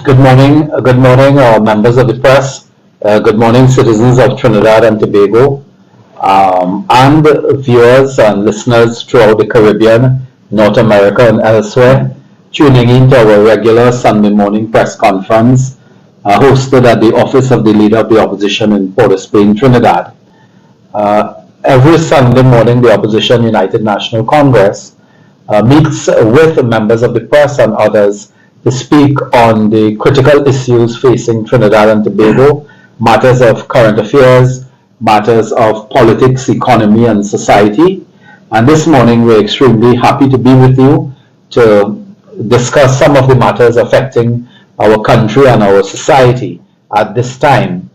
Good morning, members of the press. Good morning, citizens of Trinidad and Tobago, and viewers and listeners throughout the Caribbean, North America, and elsewhere, tuning in to our regular Sunday morning press conference hosted at the office of the Leader of the Opposition in Port of Spain, Trinidad. Every Sunday morning, the Opposition United National Congress meets with members of the press and others to speak on the critical issues facing Trinidad and Tobago, matters of current affairs, matters of politics, economy, and society. And this morning, we're extremely happy to be with you to discuss some of the matters affecting our country and our society at this time.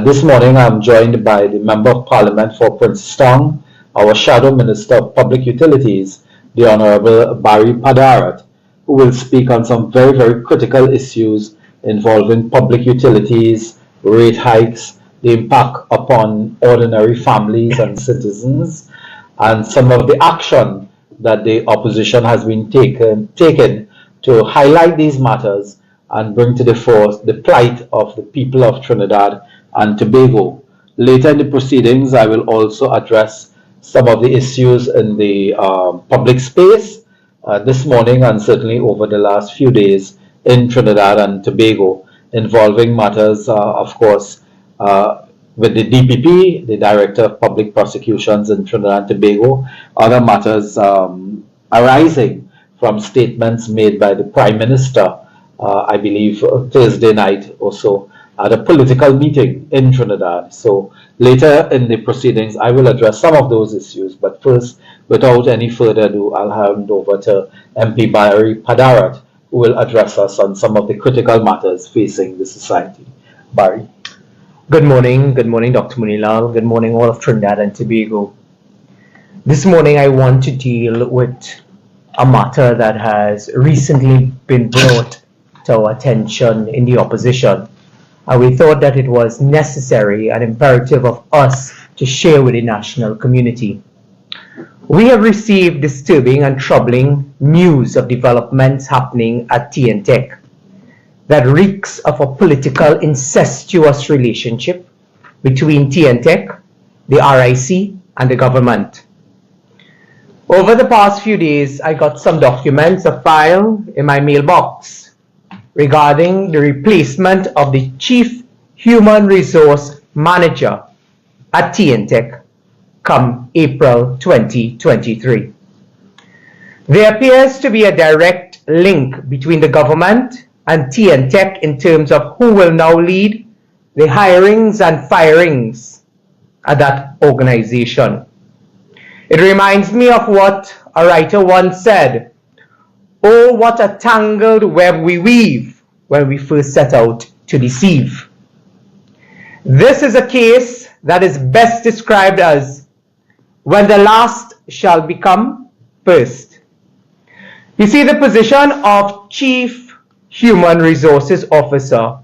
This morning, I'm joined by the Member of Parliament for Princetown, our Shadow Minister of Public Utilities, the Honorable Barry Padarat, who will speak on some very, very critical issues involving public utilities, rate hikes, the impact upon ordinary families and citizens, and some of the action that the opposition has been taken to highlight these matters and bring to the fore the plight of the people of Trinidad and Tobago. Later in the proceedings, I will also address some of the issues in the public space this morning and certainly over the last few days in Trinidad and Tobago, involving matters, of course, with the DPP, the Director of Public Prosecutions in Trinidad and Tobago, other matters arising from statements made by the Prime Minister, I believe Thursday night or so, at a political meeting in Trinidad. So later in the proceedings, I will address some of those issues. But first, without any further ado, I'll hand over to MP Barry Padarat, who will address us on some of the critical matters facing the society. Barry. Good morning, Dr. Munilal. Good morning, all of Trinidad and Tobago. This morning, I want to deal with a matter that has recently been brought to our attention in the opposition. And we thought that it was necessary and imperative of us to share with the national community. We have received disturbing and troubling news of developments happening at TNTech that reeks of a political incestuous relationship between TNTech, the RIC, and the government. Over the past few days, I got some documents, a file in my mailbox regarding the replacement of the Chief Human Resource Manager at TNTech come April 2023. There appears to be a direct link between the government and TNTech in terms of who will now lead the hirings and firings at that organization. It reminds me of what a writer once said, "Oh, what a tangled web we weave when we first set out to deceive." This is a case that is best described as when the last shall become first. You see, the position of Chief Human Resources Officer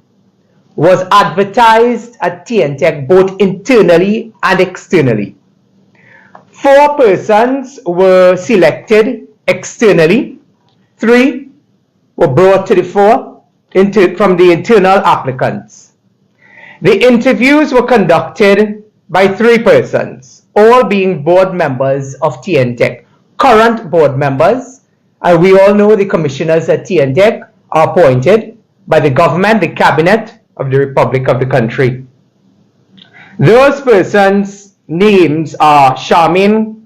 was advertised at TNTech both internally and externally. 4 persons were selected externally. 3 were brought to the fore from the internal applicants. The interviews were conducted by 3 persons, all being board members of TNTech, current board members, and we all know the commissioners at TNTech are appointed by the government, the cabinet of the Republic of the country. Those persons' names are Charmaine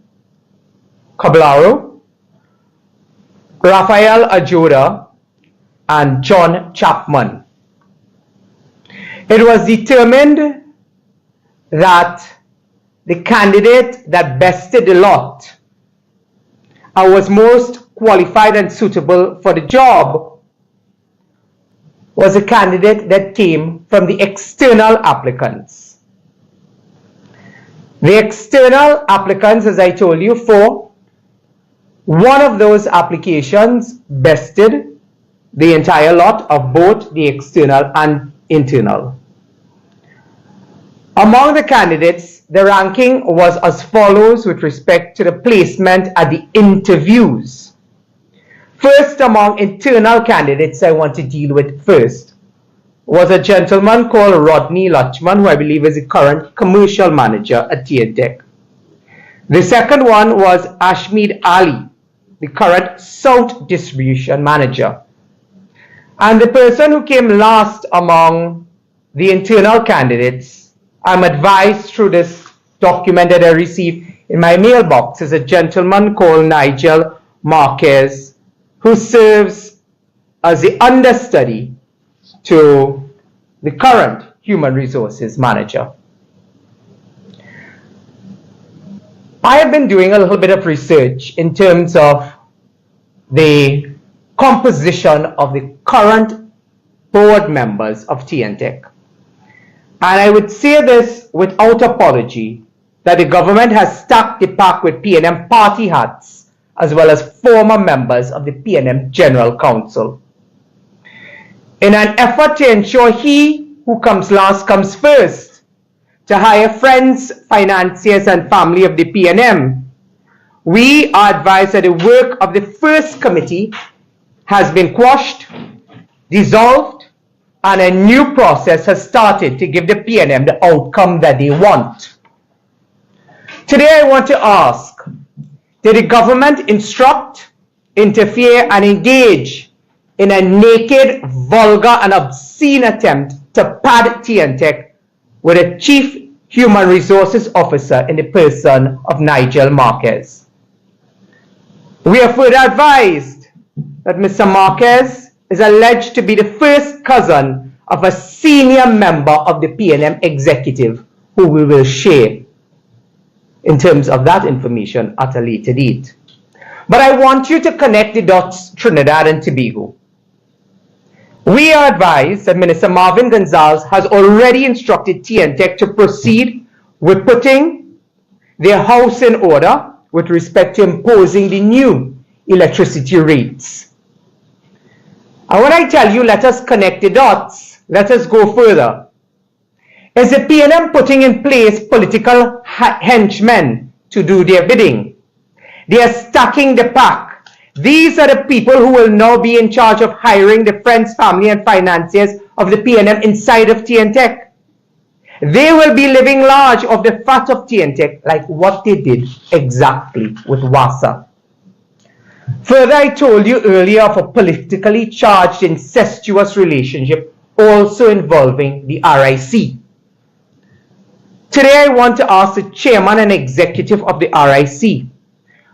Caballero, Raphael Ajoda, and John Chapman. It was determined that the candidate that bested the lot and was most qualified and suitable for the job was a candidate that came from the external applicants. The external applicants, as I told you, 4, one of those applications bested the entire lot of both the external and internal. Among the candidates, the ranking was as follows with respect to the placement at the interviews. First, among internal candidates, I want to deal with first. was a gentleman called Rodney Lachman, who I believe is the current commercial manager at TNTech. The second one was Ashmead Ali, the current South distribution manager. And the person who came last among the internal candidates, I'm advised through this document that I received in my mailbox, is a gentleman called Nigel Marquez, who serves as the understudy to the current human resources manager. I have been doing a little bit of research in terms of the composition of the current board members of TNTech. And I would say this without apology, that the government has stacked the pack with PNM party hats, as well as former members of the PNM General Council. In an effort to ensure he who comes last comes first, to hire friends, financiers, and family of the PNM, we are advised that the work of the first committee has been quashed, dissolved, and a new process has started to give the PNM the outcome that they want. Today I want to ask, did the government instruct, interfere, and engage in a naked, vulgar, and obscene attempt to pad TNTech with a chief human resources officer in the person of Nigel Marquez? We are further advised that Mr. Marquez is alleged to be the first cousin of a senior member of the PNM executive, who we will share in terms of that information at a later date. But I want you to connect the dots, Trinidad and Tobago. We are advised that Minister Marvin Gonzalez has already instructed TNTech to proceed with putting their house in order with respect to imposing the new electricity rates. And when I tell you let us connect the dots, let us go further. Is the PNM putting in place political henchmen to do their bidding? They are stacking the pack. These are the people who will now be in charge of hiring the friends, family, and financiers of the PNM inside of TNTech. They will be living large of the fat of TNTech, like what they did exactly with WASA. Further, I told you earlier of a politically charged incestuous relationship also involving the RIC. Today I want to ask the chairman and executive of the RIC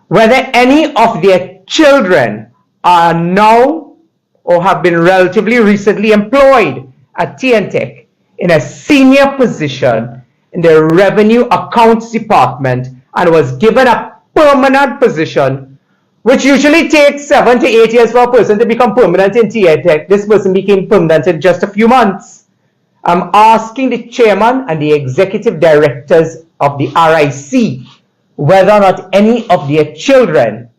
whether any of their children are now or have been relatively recently employed at TNTech in a senior position in the Revenue Accounts Department and was given a permanent position, which usually takes 7 to 8 years for a person to become permanent in TNTech. This person became permanent in just a few months. I'm asking the chairman and the executive directors of the RIC whether or not any of their children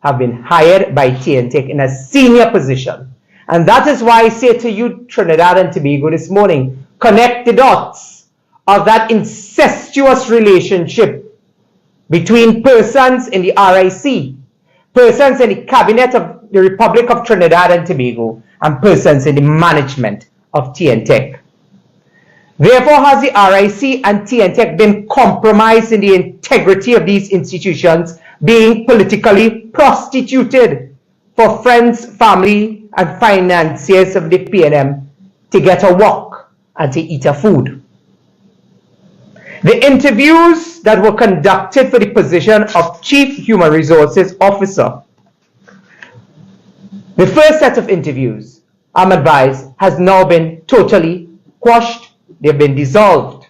have been hired by TNTech in a senior position. And that is why I say to you, Trinidad and Tobago, this morning, connect the dots of that incestuous relationship between persons in the RIC, persons in the cabinet of the Republic of Trinidad and Tobago, and persons in the management of TNTech. Therefore, has the RIC and TNTech been compromised in the integrity of these institutions being politically prostituted for friends, family, and financiers of the PNM to get a walk and to eat a food? The interviews that were conducted for the position of Chief Human Resources Officer, the first set of interviews, I'm advised, has now been totally quashed. They've been dissolved.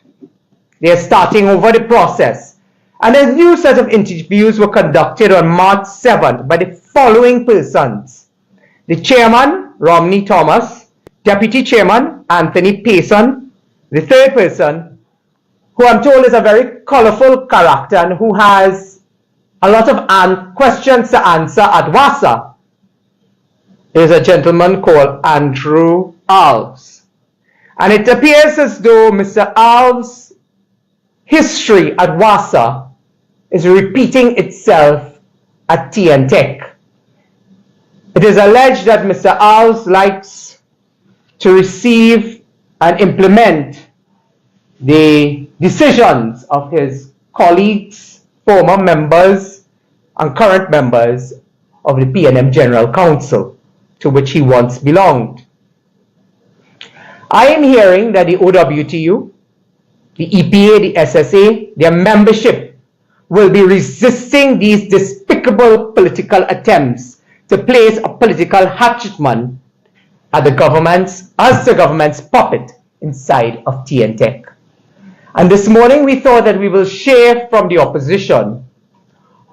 They're starting over the process. And a new set of interviews were conducted on March 7th by the following persons: the chairman, Romney Thomas; deputy chairman, Anthony Payson; the third person, who I'm told is a very colorful character and who has a lot of questions to answer at WASA, is a gentleman called Andrew Alves. And it appears as though Mr. Alves' history at WASA is repeating itself at TNTech. It is alleged that Mr. Alves likes to receive and implement the decisions of his colleagues, former members, and current members of the PNM General Council, to which he once belonged. I am hearing that the OWTU, the EPA, the SSA, their membership will be resisting these despicable political attempts to place a political hatchetman as the government's puppet inside of TNTech. And this morning we thought that we will share from the opposition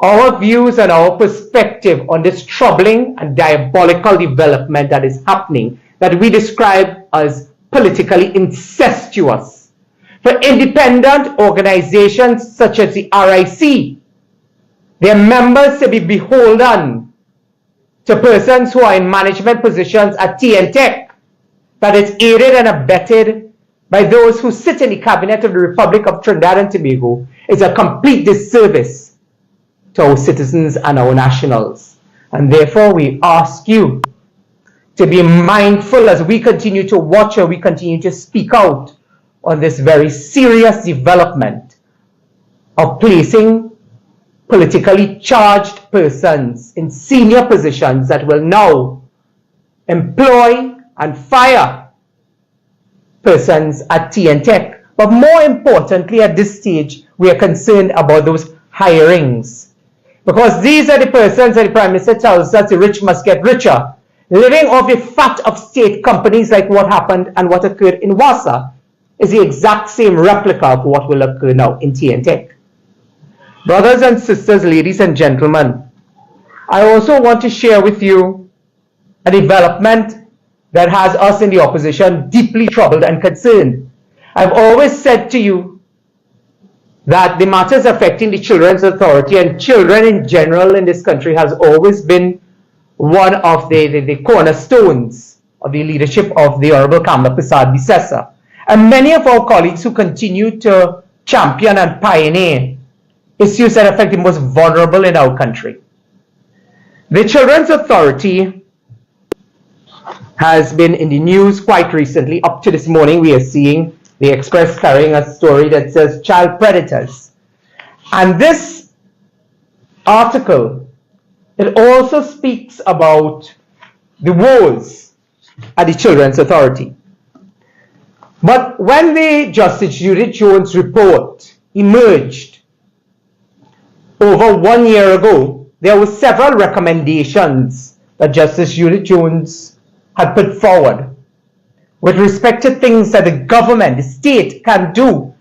our views and our perspective on this troubling and diabolical development that is happening, that we describe as politically incestuous. For independent organizations such as the RIC, their members to be beholden to persons who are in management positions at TNTech, that is aided and abetted by those who sit in the cabinet of the Republic of Trinidad and Tobago, is a complete disservice to our citizens and our nationals. And therefore we ask you to be mindful as we continue to watch or we continue to speak out on this very serious development of placing politically charged persons in senior positions that will now employ and fire persons at TNTech. But more importantly, at this stage, we are concerned about those hirings, because these are the persons that the Prime Minister tells us the rich must get richer, living off the fat of state companies, like what happened and what occurred in Wassa is the exact same replica of what will occur now in TNTech. Brothers and sisters, ladies and gentlemen, I also want to share with you a development that has us in the opposition deeply troubled and concerned. I've always said to you that the matters affecting the Children's Authority and children in general in this country has always been one of the cornerstones of the leadership of the Honorable Kamla Persad-Bissessar. And many of our colleagues who continue to champion and pioneer issues that affect the most vulnerable in our country. The Children's Authority has been in the news quite recently. Up to this morning, we are seeing the Express carrying a story that says child predators. And this article, it also speaks about the woes at the Children's Authority. But when the Justice Judith Jones report emerged over 1 year ago, there were several recommendations that Justice Judith Jones had put forward with respect to things that the government, the state, can do,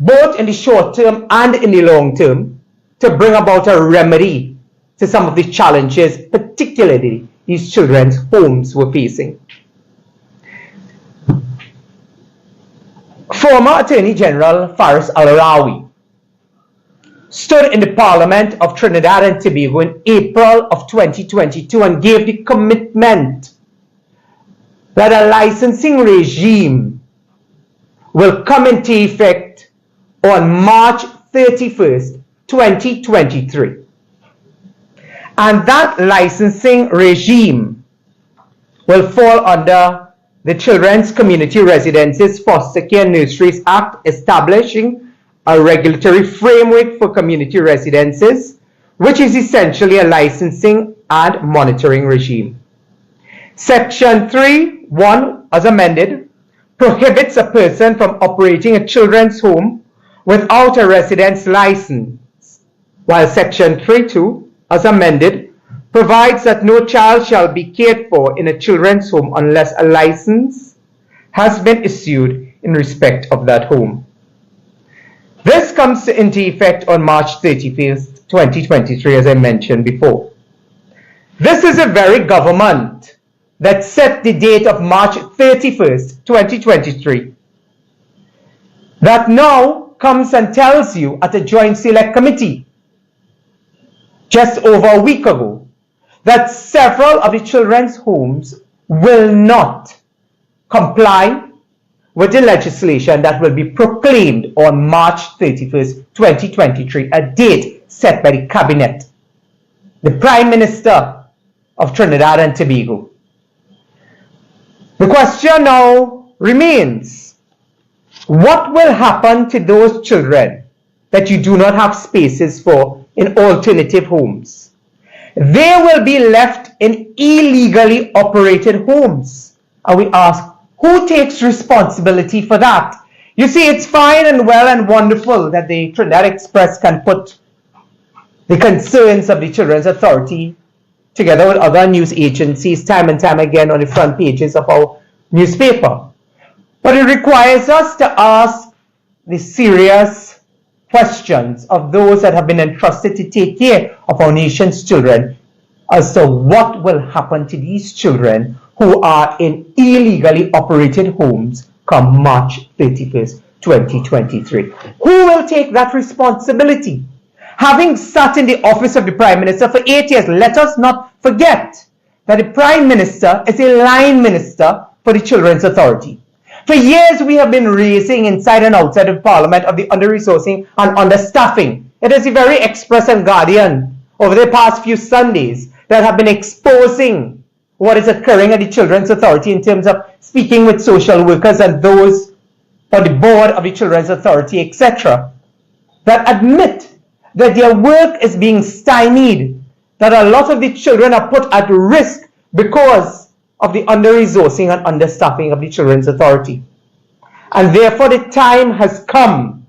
both in the short term and in the long term, to bring about a remedy to some of the challenges, particularly these children's homes were facing. Former Attorney General Faris Al-Rawi stood in the Parliament of Trinidad and Tobago in April of 2022 and gave the commitment that a licensing regime will come into effect on March 31st, 2023. And that licensing regime will fall under the Children's Community Residences Foster Care Nurseries Act, establishing a regulatory framework for community residences, which is essentially a licensing and monitoring regime. Section 3(1), as amended, prohibits a person from operating a children's home without a residence license, while Section 3(2), as amended, provides that no child shall be cared for in a children's home unless a license has been issued in respect of that home. This comes into effect on March 31st, 2023, as I mentioned before. This is the very government that set the date of March 31st, 2023, that now comes and tells you at a Joint Select Committee just over a week ago that several of the children's homes will not comply with the legislation that will be proclaimed on March 31st, 2023, a date set by the Cabinet, the Prime Minister of Trinidad and Tobago. The question now remains. What will happen to those children that you do not have spaces for in alternative homes? They will be left in illegally operated homes. And we ask, who takes responsibility for that? You see, it's fine and well and wonderful that the Trinidad Express can put the concerns of the Children's Authority together with other news agencies time and time again on the front pages of our newspaper. But it requires us to ask the serious questions of those that have been entrusted to take care of our nation's children as to what will happen to these children who are in illegally operated homes come March 31st, 2023. Who will take that responsibility? Having sat in the office of the Prime Minister for 8 years, let us not forget that the Prime Minister is a line minister for the Children's Authority. For years, we have been raising inside and outside of Parliament of the under-resourcing and understaffing. It is the very Express and Guardian over the past few Sundays that have been exposing what is occurring at the Children's Authority in terms of speaking with social workers and those on the board of the Children's Authority, etc., that admit that their work is being stymied, that a lot of the children are put at risk because of the under-resourcing and understaffing of the Children's Authority. And therefore the time has come,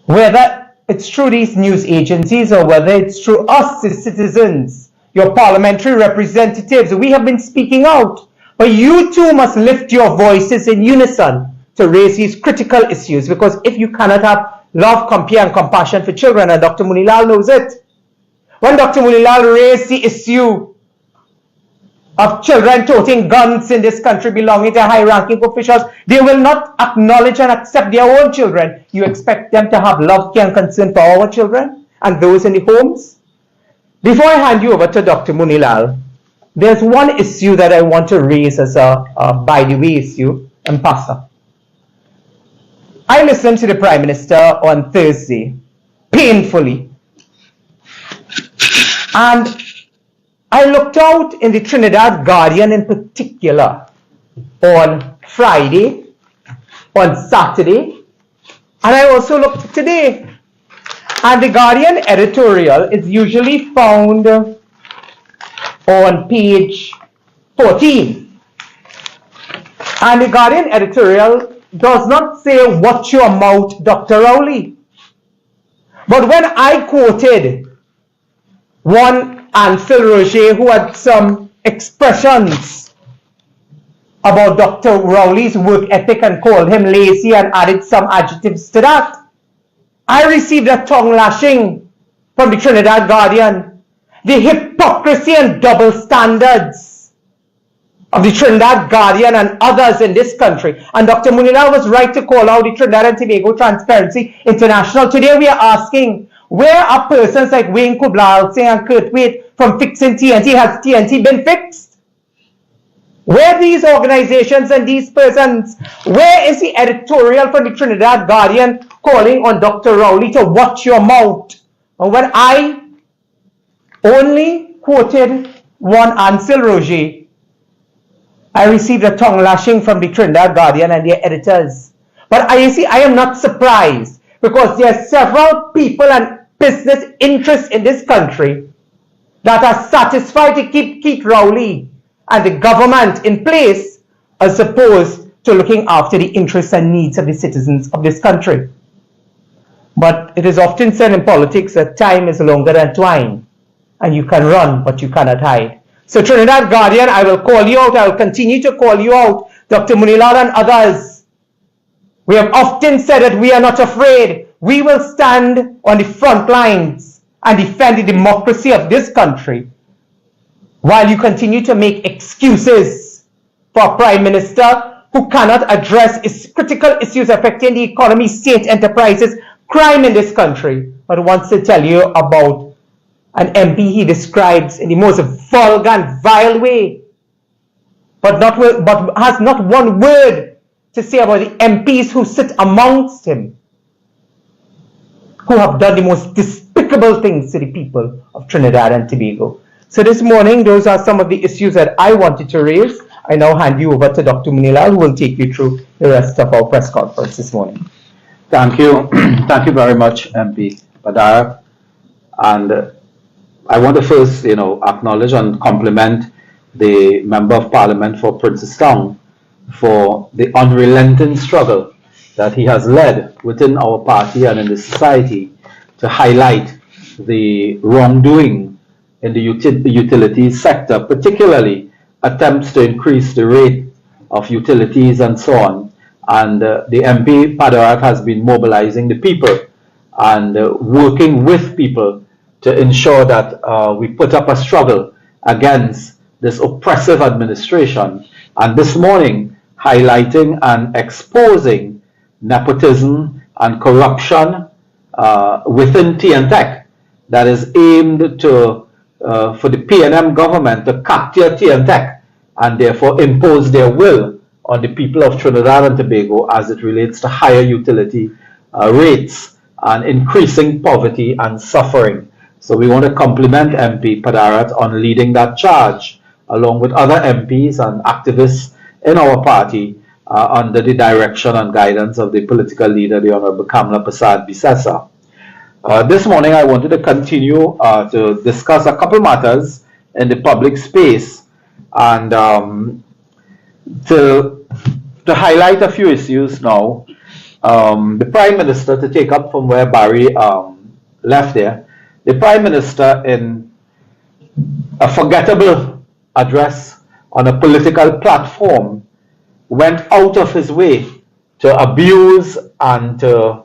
whether it's through these news agencies or whether it's through us, the citizens, your parliamentary representatives, we have been speaking out. But you too must lift your voices in unison to raise these critical issues, because if you cannot have love, care, and compassion for children, and Dr. Munilal knows it. When Dr. Munilal raised the issue of children toting guns in this country belonging to high-ranking officials, they will not acknowledge and accept their own children. You expect them to have love, care, and concern for our children and those in the homes? Before I hand you over to Dr. Munilal, there's one issue that I want to raise as a by-the-way issue, and Pastor. I listened to the Prime Minister on Thursday, painfully, and I looked out in the Trinidad Guardian in particular on Friday, on Saturday, and I also looked today. And the Guardian editorial is usually found on page 14. And the Guardian editorial does not say, "Watch your mouth, Dr. Rowley." But when I quoted one Ansel Roger who had some expressions about Dr. Rowley's work ethic and called him lazy and added some adjectives to that, I received a tongue lashing from the Trinidad Guardian. The hypocrisy and double standards of the Trinidad Guardian and others in this country. And Dr. Munilal was right to call out the Trinidad and Tobago Transparency International. Today we are asking, where are persons like Wayne Kubla-Singh and Kurt Wade from fixing TNT? Has TNT been fixed? Where are these organizations and these persons? Where is the editorial from the Trinidad Guardian calling on Dr. Rowley to watch your mouth? And when I only quoted one Ansel Roger, I received a tongue lashing from the Trinidad Guardian and their editors. But you see, I am not surprised, because there are several people and business interests in this country that are satisfied to keep Keith Rowley and the government in place, as opposed to looking after the interests and needs of the citizens of this country. But it is often said in politics that time is longer than twine, and you can run, but you cannot hide. So Trinidad Guardian, I will call you out. I will continue to call you out, Dr. Munilal and others. We have often said that we are not afraid. We will stand on the front lines and defend the democracy of this country, while you continue to make excuses for a Prime Minister who cannot address critical issues affecting the economy, state enterprises, crime in this country, but wants to tell you about an MP he describes in the most vulgar and vile way, but has not one word to say about the MPs who sit amongst him, who have done the most despicable things to the people of Trinidad and Tobago. So this morning, those are some of the issues that I wanted to raise. I now hand you over to Dr. Munilal, who will take you through the rest of our press conference this morning. Thank you. Thank you very much, MP Padara. And I want to first, acknowledge and compliment the Member of Parliament for Princestown for the unrelenting struggle that he has led within our party and in the society to highlight the wrongdoing in the utilities sector, particularly attempts to increase the rate of utilities and so on. And the MP Padarat has been mobilizing the people and working with people to ensure that we put up a struggle against this oppressive administration. And this morning, highlighting and exposing nepotism and corruption within TNTech that is aimed to for the PNM government to capture TNTech and therefore impose their will on the people of Trinidad and Tobago as it relates to higher utility rates and increasing poverty and suffering. So we want to compliment MP Padarat on leading that charge along with other MPs and activists in our party under the direction and guidance of the political leader, the Honorable Kamla Prasad Bisesa. This morning I wanted to continue to discuss a couple matters in the public space and to highlight a few issues now. The Prime Minister, to take up from where Barry left there, the Prime Minister, in a forgettable address on a political platform, went out of his way to abuse and to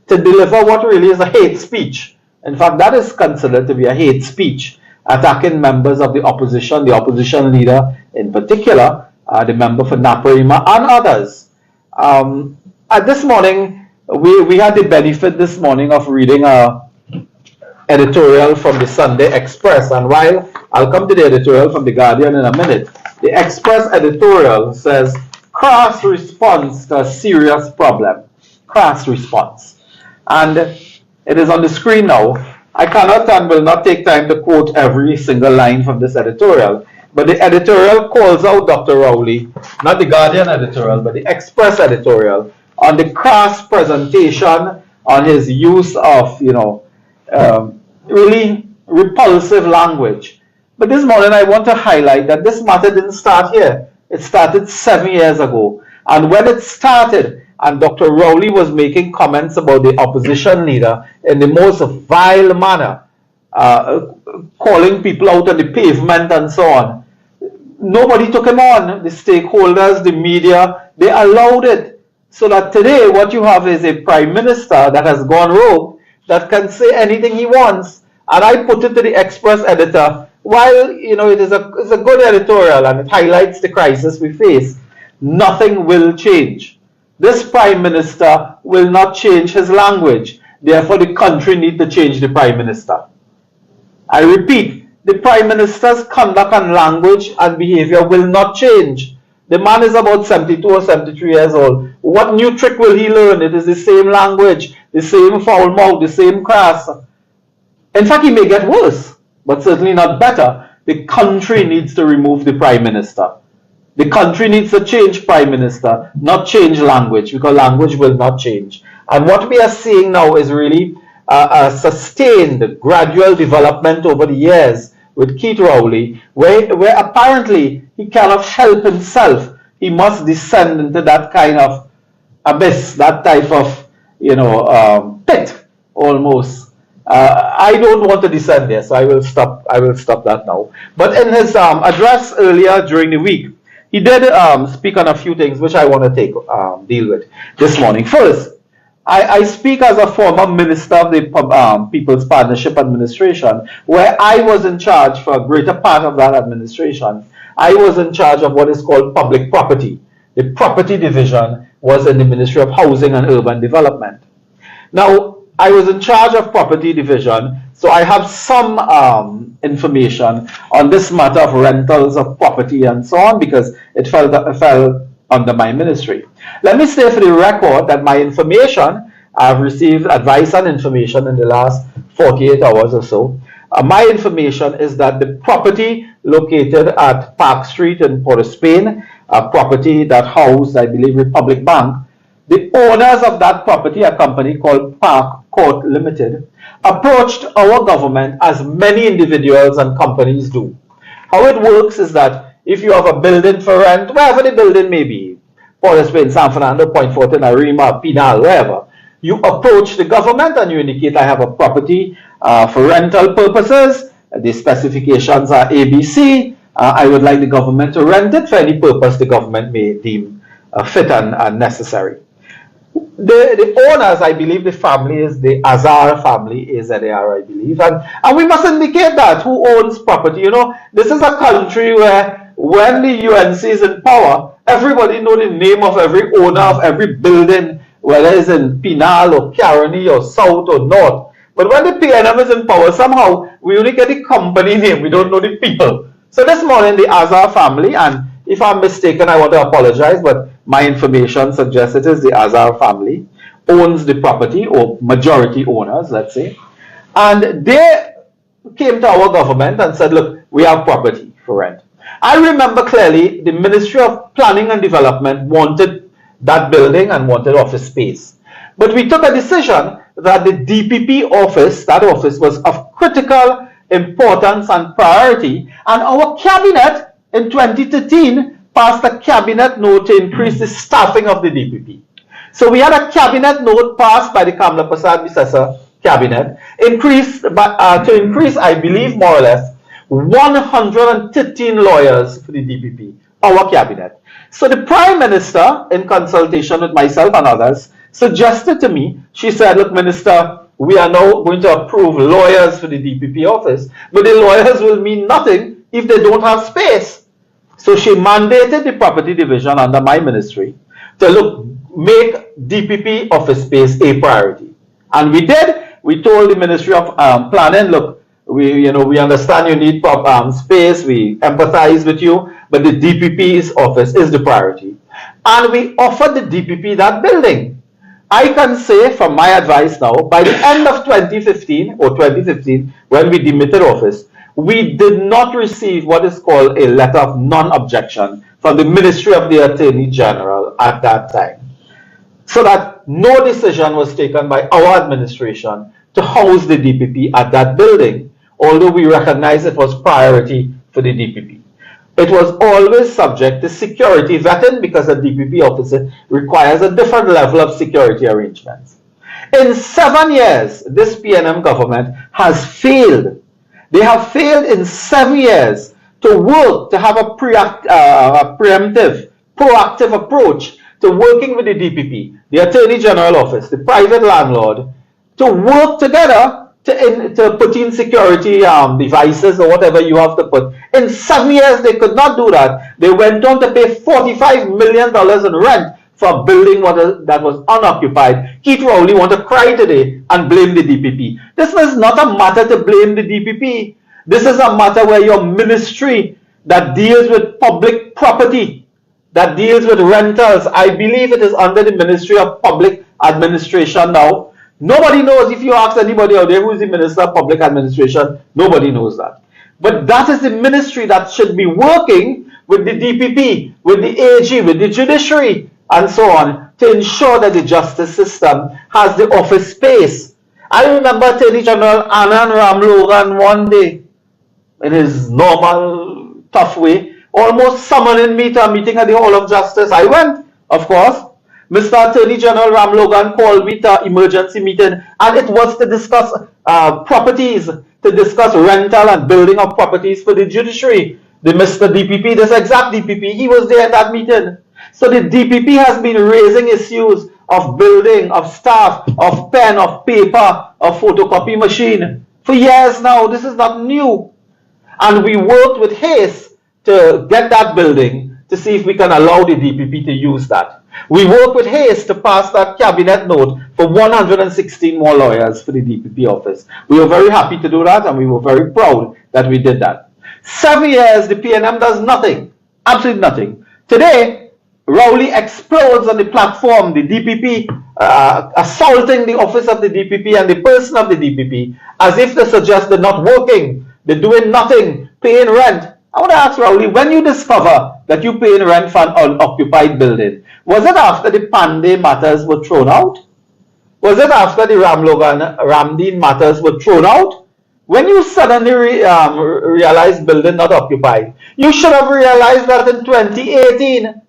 deliver what really is a hate speech. In fact, that is considered to be a hate speech, attacking members of the opposition leader in particular, the member for Naparima and others. This morning, we had the benefit this morning of reading a editorial from the Sunday Express, and while I'll come to the editorial from the Guardian in a minute, the Express editorial says, crass response to a serious problem. Crass response. And it is on the screen now. I cannot and will not take time to quote every single line from this editorial, but the editorial calls out Dr. Rowley, not the Guardian editorial, but the Express editorial, on the crass presentation, on his use of, really repulsive language. But this morning I want to highlight that this matter didn't start here. It started 7 years ago. And when it started, and Dr. Rowley was making comments about the opposition leader in the most vile manner, calling people out on the pavement and so on, nobody took him on. The stakeholders, the media, they allowed it. So that today what you have is a Prime Minister that has gone rogue, that can say anything he wants. And I put it to the Express editor, while it is a good editorial and it highlights the crisis we face, nothing will change. This Prime Minister will not change his language. Therefore, the country needs to change the Prime Minister. I repeat, the Prime Minister's conduct and language and behavior will not change. The man is about 72 or 73 years old. What new trick will he learn? It is the same language, the same foul mouth, the same crass. In fact, he may get worse, but certainly not better. The country needs to remove the Prime Minister. The country needs to change Prime Minister, not change language, because language will not change. And what we are seeing now is really a sustained, gradual development over the years with Keith Rowley, where apparently he cannot help himself. He must descend into that kind of abyss, that type of, pit, almost. I don't want to descend there, so I will stop that now. But in his address earlier during the week, he did speak on a few things which I want to deal with this morning. First, I speak as a former minister of the People's Partnership Administration, where I was in charge for a greater part of that administration. I was in charge of what is called public property. The property division was in the Ministry of Housing and Urban Development. Now, I was in charge of property division, so I have some information on this matter of rentals of property and so on, because it fell under my ministry. Let me say for the record that my information, I've received advice and information in the last 48 hours or so, My information is that the property located at Park Street in Port of Spain, a property that housed, I believe, Republic Bank, the owners of that property, a company called Park Court Limited, approached our government as many individuals and companies do. How it works is that if you have a building for rent, wherever the building may be, Port of Spain, San Fernando, Point Fortin, Arima, Pinal, wherever, you approach the government and you indicate, I have a property for rental purposes, the specifications are ABC, I would like the government to rent it for any purpose the government may deem fit and necessary. The owners, I believe the family is the Azar family, AZAR, I believe, and we must indicate that who owns property. You know, this is a country where when the UNC is in power, everybody know the name of every owner of every building, whether it's in Pinal or Caroni or South or North. But when the PNM is in power, somehow we only get the company name, we don't know the people. So this morning, the Azar family, and if I'm mistaken, I want to apologize, but my information suggests it is the Azar family, owns the property, or majority owners, let's say. And they came to our government and said, look, we have property for rent. I remember clearly the Ministry of Planning and Development wanted that building and wanted office space. But we took a decision that the DPP office, that office was of critical importance and priority, and our cabinet in 2013 passed a cabinet note to increase the staffing of the DPP. So we had a cabinet note passed by the Kamla Prasad Bisesa cabinet, to increase, I believe, more or less, 113 lawyers for the DPP, our cabinet. So the Prime Minister, in consultation with myself and others, suggested to me, she said, look, Minister, we are now going to approve lawyers for the DPP office, but the lawyers will mean nothing if they don't have space. So she mandated the property division under my ministry to look, make DPP office space a priority. And we did. We told the Ministry of Planning, look, we understand you need space, we empathize with you, but the DPP's office is the priority. And we offered the DPP that building. I can say from my advice now, by the end of 2015, when we demitted office, we did not receive what is called a letter of non-objection from the Ministry of the Attorney General at that time. So that no decision was taken by our administration to house the DPP at that building, although we recognize it was priority for the DPP. It was always subject to security vetting because a DPP officer requires a different level of security arrangements. In 7 years, this PNM government has failed. They have failed in 7 years to work, to have a preemptive, proactive approach to working with the DPP, the Attorney General Office, the private landlord, to work together to put in security devices or whatever you have to put. In 7 years, they could not do that. They went on to pay $45 million in rent for a building that was unoccupied. Keith Rowley want to cry today and blame the DPP. This is not a matter to blame the DPP. This is a matter where your ministry that deals with public property, that deals with rentals, I believe it is under the Ministry of Public Administration now. Nobody knows. If you ask anybody out there who is the Minister of Public Administration, nobody knows that. But that is the ministry that should be working with the DPP, with the AG, with the judiciary, and so on, to ensure that the justice system has the office space. I remember Attorney General Anand Ramlogan one day, in his normal, tough way, almost summoning me to a meeting at the Hall of Justice. I went, of course. Mr. Attorney General Ramlogan called me to an emergency meeting, and it was to discuss properties, to discuss rental and building of properties for the judiciary. The Mr. DPP, this exact DPP, he was there at that meeting. So the DPP has been raising issues of building, of staff, of pen, of paper, of photocopy machine for years now. This is not new. And we worked with haste to get that building to see if we can allow the DPP to use that. We worked with haste to pass that cabinet note for 116 more lawyers for the DPP office. We were very happy to do that, and we were very proud that we did that. 7 years, the PNM does nothing, absolutely nothing. Today, Rowley explodes on the platform, the DPP assaulting the office of the DPP and the person of the DPP, as if to suggest they're not working, they're doing nothing, paying rent. I want to ask Rowley, when you discover that you're paying rent for an unoccupied building, was it after the Pandey matters were thrown out? Was it after the Ramdeen matters were thrown out? When you suddenly realize building not occupied, you should have realized that in 2018,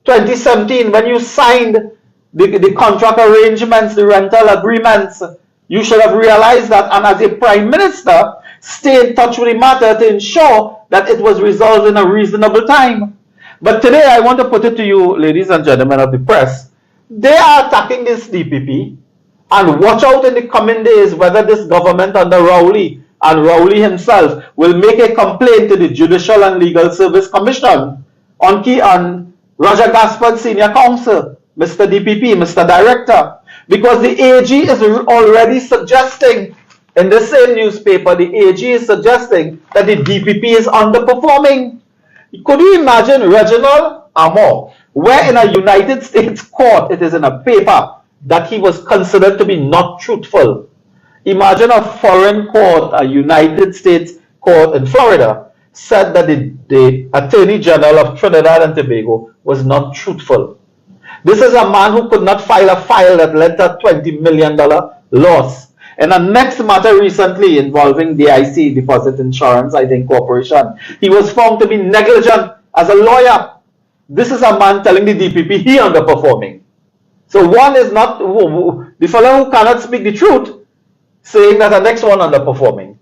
2017, when you signed the contract arrangements, the rental agreements, you should have realized that, and as a Prime Minister, stay in touch with the matter to ensure that it was resolved in a reasonable time. But today, I want to put it to you, ladies and gentlemen of the press, they are attacking this DPP, and watch out in the coming days whether this government under Rowley and Rowley himself will make a complaint to the Judicial and Legal Service Commission on Roger Gaspard Senior Counsel, Mr. DPP, Mr. Director, because the AG is already suggesting, in the same newspaper, the AG is suggesting that the DPP is underperforming. Could you imagine Reginald Amor, where in a United States court, it is in a paper, that he was considered to be not truthful? Imagine a foreign court, a United States court in Florida, said that the Attorney General of Trinidad and Tobago was not truthful. This is a man who could not file a file that led to a $20 million loss. In a next matter recently involving DIC, Deposit Insurance, I think, Corporation, he was found to be negligent as a lawyer. This is a man telling the DPP he underperforming. So one is not, the fellow who cannot speak the truth, saying that the next one underperforming.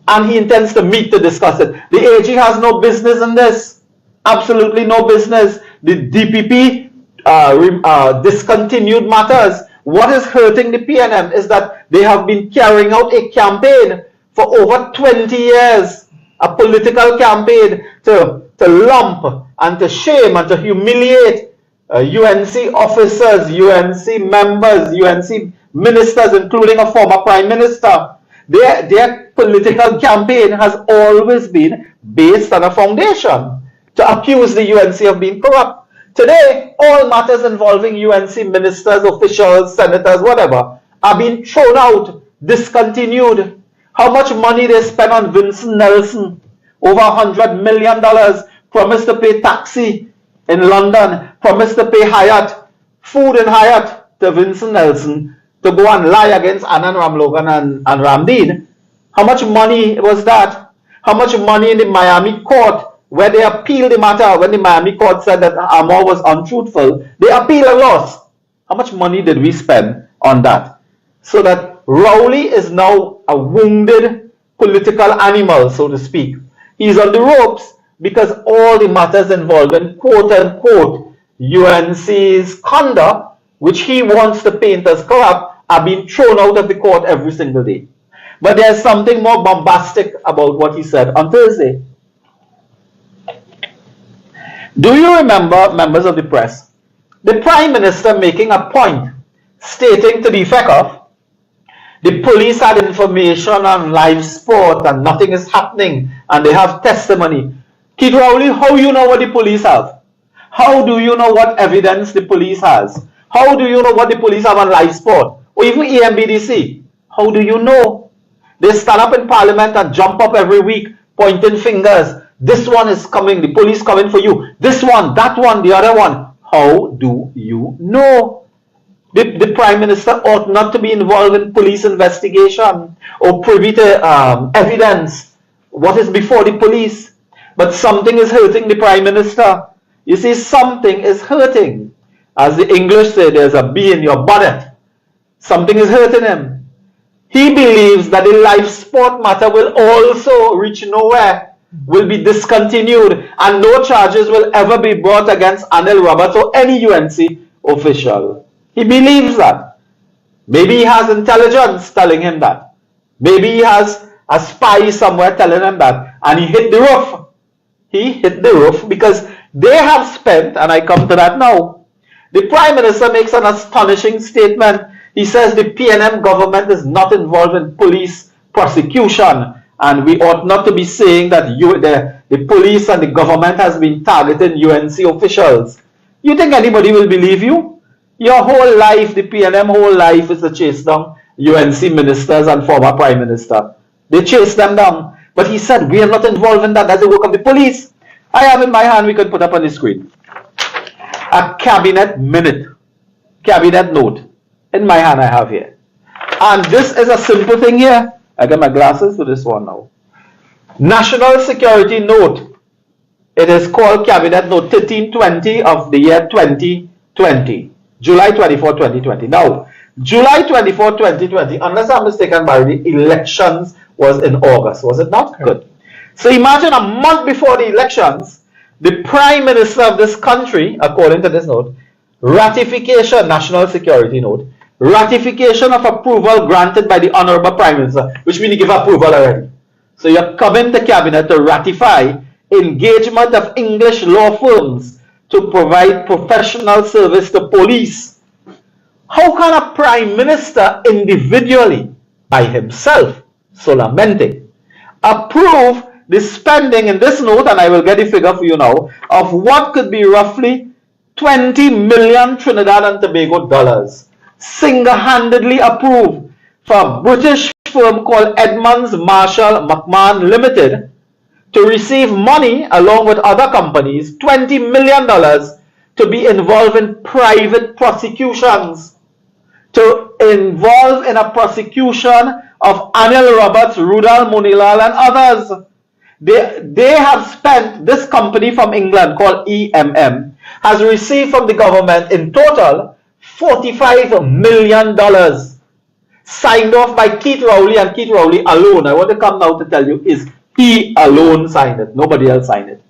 And he intends to meet to discuss it. The AG has no business in this. Absolutely no business. The DPP discontinued matters. What is hurting the PNM is that they have been carrying out a campaign for over 20 years. A political campaign to lump and to shame and to humiliate UNC officers, UNC members, UNC ministers, including a former Prime Minister. Their political campaign has always been based on a foundation to accuse the UNC of being corrupt. Today, all matters involving UNC ministers, officials, senators, whatever, are being thrown out, discontinued. How much money they spent on Vincent Nelson? Over $100 million. Promised to pay taxi in London. Promised to pay Hyatt, food in Hyatt to Vincent Nelson to go and lie against Anand Ramlogan and Ramdeen. How much money was that? How much money in the Miami court where they appealed the matter when the Miami court said that Amor was untruthful? They appealed a loss. How much money did we spend on that? So that Rowley is now a wounded political animal, so to speak. He's on the ropes because all the matters involving quote-unquote UNC's conduct, which he wants to paint as corrupt, are being thrown out of the court every single day. But there's something more bombastic about what he said on Thursday. Do you remember, members of the press, the Prime Minister making a point stating to the effect of, the police had information on live sport and nothing is happening and they have testimony. Keith Rowley, how do you know what the police have? How do you know what evidence the police has? How do you know what the police have on live sport? Or even EMBDC? How do you know? They stand up in Parliament and jump up every week pointing fingers. This one is coming, the police coming for you. This one, that one, the other one. How do you know? The Prime Minister ought not to be involved in police investigation or privy to evidence, what is before the police. But something is hurting the Prime Minister. You see, something is hurting. As the English say, there's a bee in your bonnet. Something is hurting him. He believes that the live sport matter will also reach nowhere, will be discontinued, and no charges will ever be brought against Anil Roberts or any UNC official. He believes that. Maybe he has intelligence telling him that. Maybe he has a spy somewhere telling him that. And he hit the roof. He hit the roof because they have spent, and I come to that now. The Prime Minister makes an astonishing statement. He says the PNM government is not involved in police prosecution, and we ought not to be saying that the police and the government has been targeting UNC officials. You think anybody will believe you? Your whole life, the PNM whole life is to chase down UNC ministers and former prime minister. They chase them down. But he said, we are not involved in that. That's the work of the police. I have in my hand, we can put up on the screen, a cabinet minute, cabinet note. In my hand, I have here. And this is a simple thing here. I got my glasses for this one now. National Security Note. It is called Cabinet Note 1320 of the year 2020. July 24, 2020. Now, July 24, 2020, unless I'm mistaken, Barry, the elections was in August, was it not? Good. So imagine a month before the elections, the Prime Minister of this country, according to this note, ratification, National Security Note, ratification of approval granted by the Honorable Prime Minister, which means he give approval already. So you're coming to Cabinet to ratify engagement of English law firms to provide professional service to police. How can a Prime Minister individually, by himself, solamente, approve the spending in this note, and I will get the figure for you now, of what could be roughly 20 million Trinidad and Tobago dollars, single-handedly approved for a British firm called Edmonds Marshall McMahon Limited to receive money along with other companies, $20 million, to be involved in private prosecutions, to involve in a prosecution of Anil Roberts, Rudal Munilal and others. They have spent, this company from England called EMM has received from the government in total $45 million, signed off by Keith Rowley, and Keith Rowley alone. I want to come now to tell you, is he alone signed it. Nobody else signed it.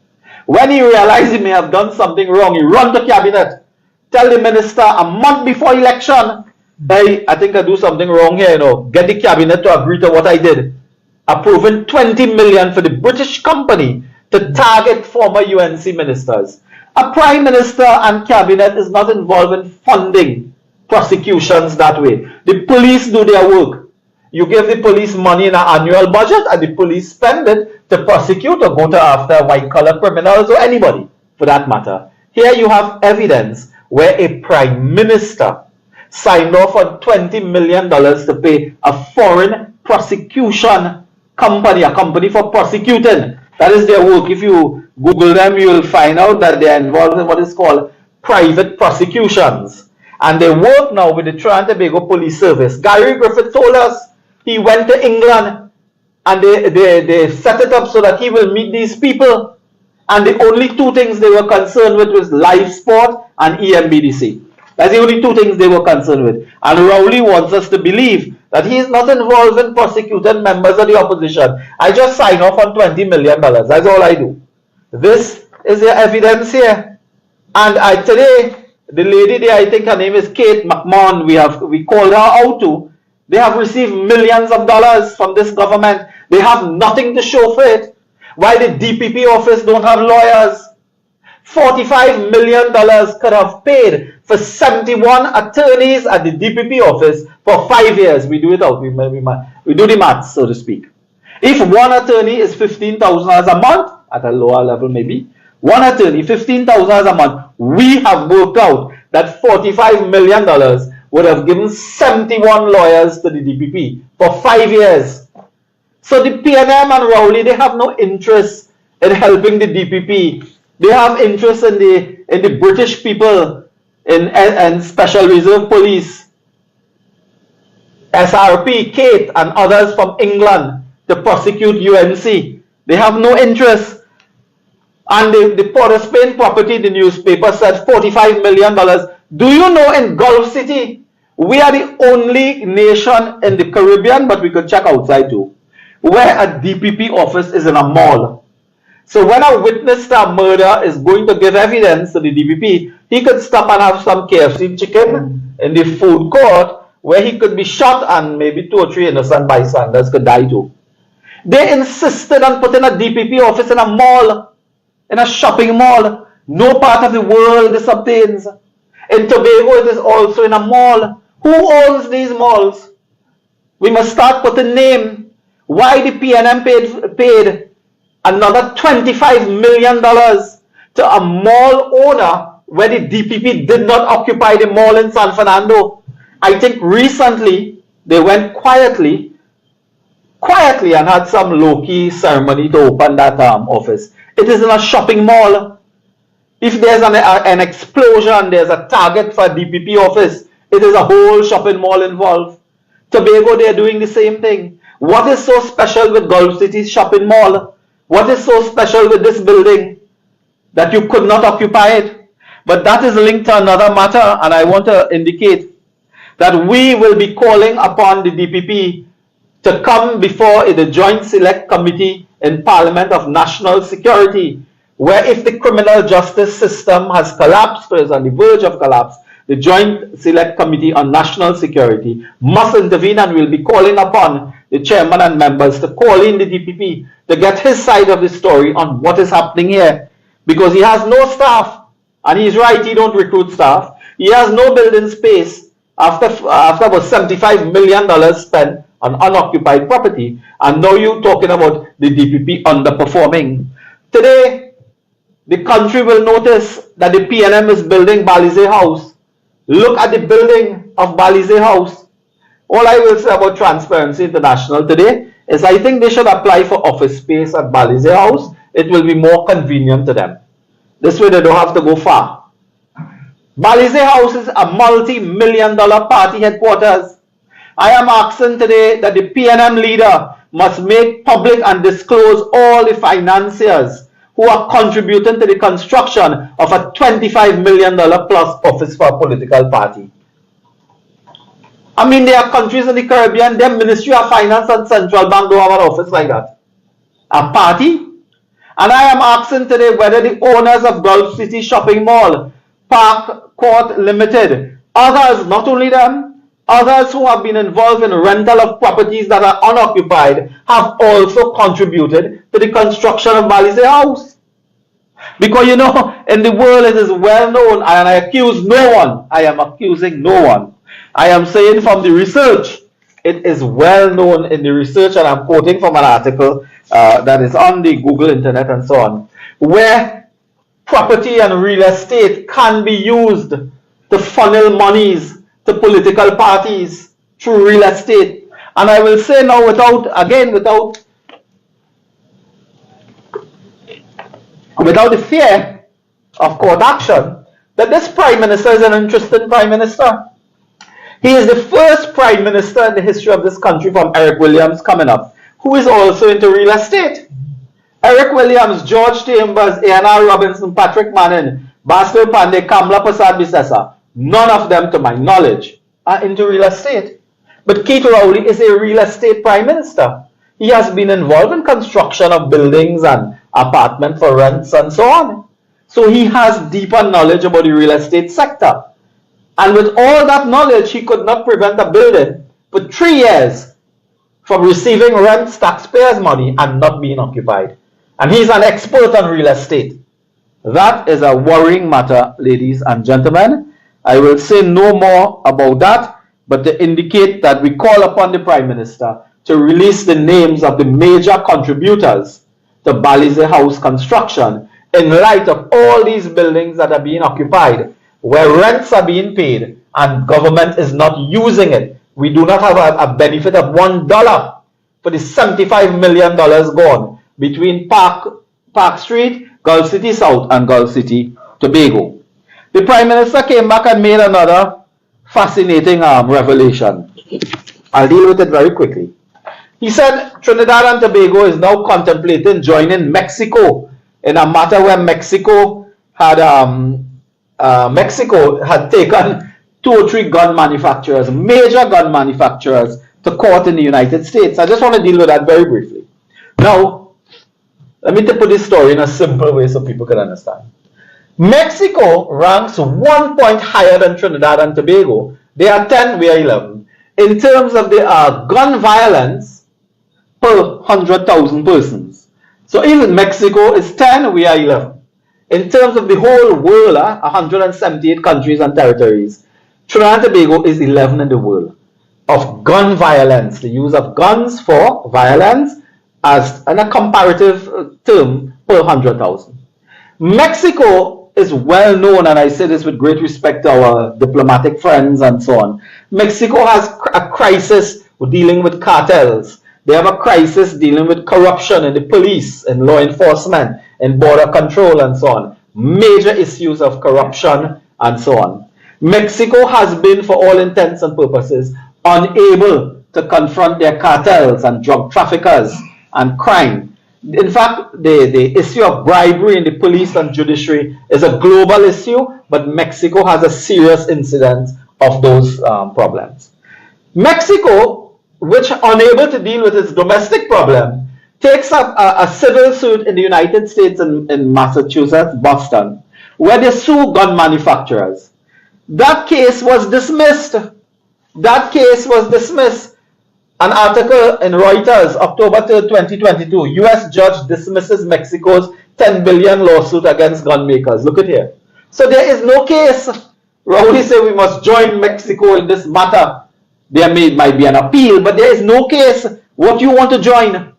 When he realized he may have done something wrong, he run to cabinet, tell the minister a month before election, hey, I think I do something wrong here, get the cabinet to agree to what I did, approving 20 million for the British company to target former UNC ministers. A prime minister and cabinet is not involved in funding prosecutions that way. The police do their work. You give the police money in an annual budget and the police spend it to prosecute or go to after white-collar criminals or anybody for that matter. Here you have evidence where a prime minister signed off on $20 million to pay a foreign prosecution company, a company for prosecuting. That is their work. If you Google them, you will find out that they are involved in what is called private prosecutions. And they work now with the Trinidad and Tobago Police Service. Gary Griffith told us he went to England and they set it up so that he will meet these people. And the only two things they were concerned with was live sport and EMBDC. That's the only two things they were concerned with. And Rowley wants us to believe that he is not involved in prosecuting members of the opposition. I just sign off on $20 million. That's all I do. This is the evidence here. And today, the lady there, I think her name is Kate McMahon, we called her out to. They have received millions of dollars from this government. They have nothing to show for it. Why the DPP office don't have lawyers? $45 million could have paid for 71 attorneys at the DPP office for 5 years. We do it out. We do the maths, so to speak. If one attorney is $15,000 a month, at a lower level maybe, one attorney, $15,000 a month, we have worked out that $45 million would have given 71 lawyers to the DPP for 5 years. So the PNM and Rowley, they have no interest in helping the DPP. They have interest in the British people, in Special Reserve Police, SRP, Kate, and others from England to prosecute UNC. They have no interest. And the Port of Spain property, the newspaper said $45 million. Do you know in Gulf City, we are the only nation in the Caribbean, but we could check outside too, where a DPP office is in a mall. So when a witness to a murder is going to give evidence to the DPP, he could stop and have some KFC chicken in the food court where he could be shot and maybe 2 or 3 innocent bystanders could die too. They insisted on putting a DPP office in a mall, in a shopping mall. No part of the world this obtains. In Tobago, it is also in a mall. Who owns these malls? We must start putting name. Why the PNM paid another $25 million to a mall owner where the DPP did not occupy the mall in San Fernando. I think recently they went quietly and had some low-key ceremony to open that office. It is in a shopping mall. If there's an explosion, there's a target for a DPP office, it is a whole shopping mall involved. Tobago, they're doing the same thing. What is so special with Gulf City's shopping mall? What is so special with this building that you could not occupy it? But that is linked to another matter, and I want to indicate that we will be calling upon the DPP to come before the Joint Select Committee in Parliament of National Security, where if the criminal justice system has collapsed or is on the verge of collapse, the Joint Select Committee on National Security must intervene, and will be calling upon the chairman and members to call in the DPP to get his side of the story on what is happening here. Because he has no staff, and he's right, he don't recruit staff. He has no building space after about $75 million spent on unoccupied property, and now you're talking about the DPP underperforming. Today, the country will notice that the PNM is building Balize House. Look at the building of Balize House. All I will say about Transparency International today is I think they should apply for office space at Balize House. It will be more convenient to them. This way they don't have to go far. Balize House is a multi-million-dollar party headquarters. I am asking today that the PNM leader must make public and disclose all the financiers who are contributing to the construction of a $25 million plus office for a political party. I mean, there are countries in the Caribbean, their Ministry of Finance and Central Bank don't have an office like that. A party? And I am asking today whether the owners of Gulf City Shopping Mall, Park Court Limited, others, not only them, others who have been involved in rental of properties that are unoccupied have also contributed to the construction of Balize House. Because you know, in the world it is well known, and I accuse no one, I am accusing no one. I am saying from the research, it is well known in the research, and I'm quoting from an article that is on the Google Internet and so on, where property and real estate can be used to funnel monies to political parties through real estate. And I will say now without the fear of court action, that this Prime Minister is an interesting Prime Minister. He is the first Prime Minister in the history of this country from Eric Williams coming up, who is also into real estate. Eric Williams, George Chambers, A.N.R. Robinson, Patrick Manning, Basler Pandey, Kamla Prasad Bisesa, none of them, to my knowledge, are into real estate. But Keith Rowley is a real estate Prime Minister. He has been involved in construction of buildings and apartments for rents and so on. So he has deeper knowledge about the real estate sector. And with all that knowledge, he could not prevent a building for 3 years from receiving rent, taxpayers' money, and not being occupied. And he's an expert on real estate. That is a worrying matter, ladies and gentlemen. I will say no more about that, but to indicate that we call upon the Prime Minister to release the names of the major contributors to Balize House construction in light of all these buildings that are being occupied, where rents are being paid and government is not using it. We do not have a benefit of $1 for the $75 million gone between Park Street, Gulf City South, and Gulf City, Tobago. The Prime Minister came back and made another fascinating revelation. I'll deal with it very quickly. He said Trinidad and Tobago is now contemplating joining Mexico in a matter where Mexico had taken 2 or 3 gun manufacturers, major gun manufacturers, to court in the United States. I just want to deal with that very briefly. Now, let me put this story in a simple way so people can understand. Mexico ranks 1 point higher than Trinidad and Tobago. They are 10, we are 11. In terms of the gun violence per 100,000 persons. So even Mexico is 10, we are 11. In terms of the whole world, 178 countries and territories, Trinidad and Tobago is 11 in the world of gun violence, the use of guns for violence as in a comparative term per 100,000. Mexico is well known, and I say this with great respect to our diplomatic friends and so on. Mexico has a crisis dealing with cartels. They have a crisis dealing with corruption in the police and law enforcement and border control and so on. Major issues of corruption and so on. Mexico has been, for all intents and purposes, unable to confront their cartels and drug traffickers and crime. In fact, the issue of bribery in the police and judiciary is a global issue, but Mexico has a serious incidence of those problems. Mexico, which unable to deal with its domestic problem, takes up a civil suit in the United States in Massachusetts, Boston, where they sue gun manufacturers. That case was dismissed. That case was dismissed. An article in Reuters, October 3rd, 2022, U.S. judge dismisses Mexico's $10 billion lawsuit against gun makers. Look at here. So there is no case. Rowley said we must join Mexico in this matter. There might be an appeal, but there is no case. What you want to join?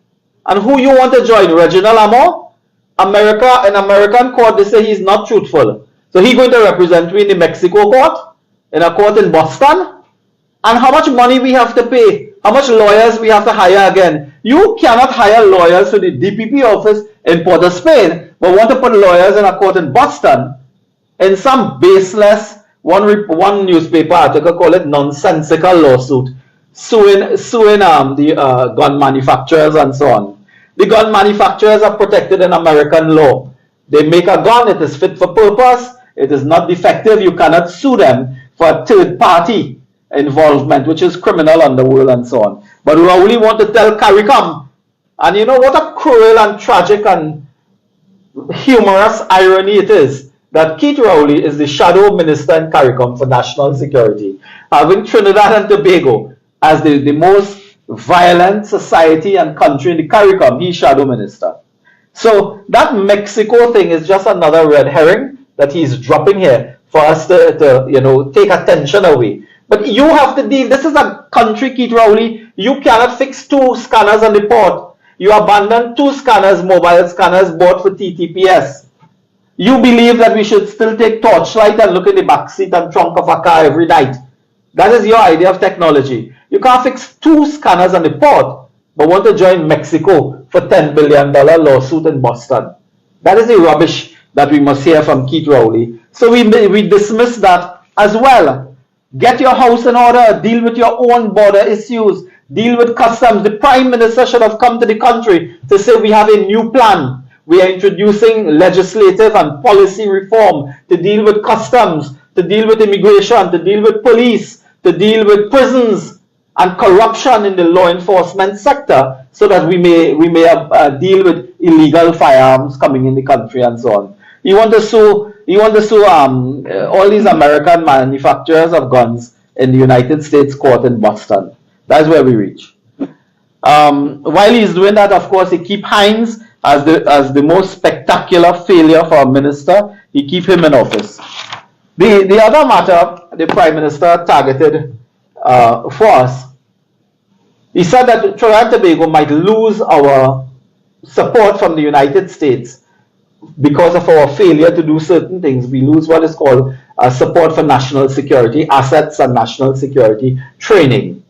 And who you want to join? Reginald Amo? America, in American court, they say he's not truthful. So he's going to represent me in the Mexico court, in a court in Boston. And how much money we have to pay? How much lawyers we have to hire again? You cannot hire lawyers to the DPP office in Port of Spain, but want to put lawyers in a court in Boston in some baseless, one newspaper article called it nonsensical lawsuit, suing the gun manufacturers and so on. The gun manufacturers are protected in American law. They make a gun, it is fit for purpose, it is not defective, you cannot sue them for third party involvement, which is criminal underworld and so on. But we only want to tell CARICOM, and you know what a cruel and tragic and humorous irony it is that Keith Rowley is the shadow minister in CARICOM for national security, having Trinidad and Tobago as the most violent society and country in the CARICOM. He's shadow minister. So that Mexico thing is just another red herring that he's dropping here for us to take attention away. But you have to deal, this is a country, Keith Rowley, you cannot fix 2 scanners on the port. You abandoned 2 scanners, mobile scanners bought for TTPS. You believe that we should still take torchlight and look in the back seat and trunk of a car every night. That is your idea of technology. You can't fix 2 scanners on the port, but want to join Mexico for $10 billion lawsuit in Boston. That is the rubbish that we must hear from Keith Rowley. So we dismiss that as well. Get your house in order, deal with your own border issues, deal with customs. The Prime Minister should have come to the country to say we have a new plan. We are introducing legislative and policy reform to deal with customs, to deal with immigration, to deal with police, to deal with prisons and corruption in the law enforcement sector, so that we may deal with illegal firearms coming in the country and so on. You want to sue all these American manufacturers of guns in the United States court in Boston. That's where we reach. While he's doing that, of course, he keep Hines as the most spectacular failure for a minister. He keep him in office. The other matter the Prime Minister targeted for us, he said that Trinidad and Tobago might lose our support from the United States because of our failure to do certain things. We lose what is called support for national security, assets and national security training.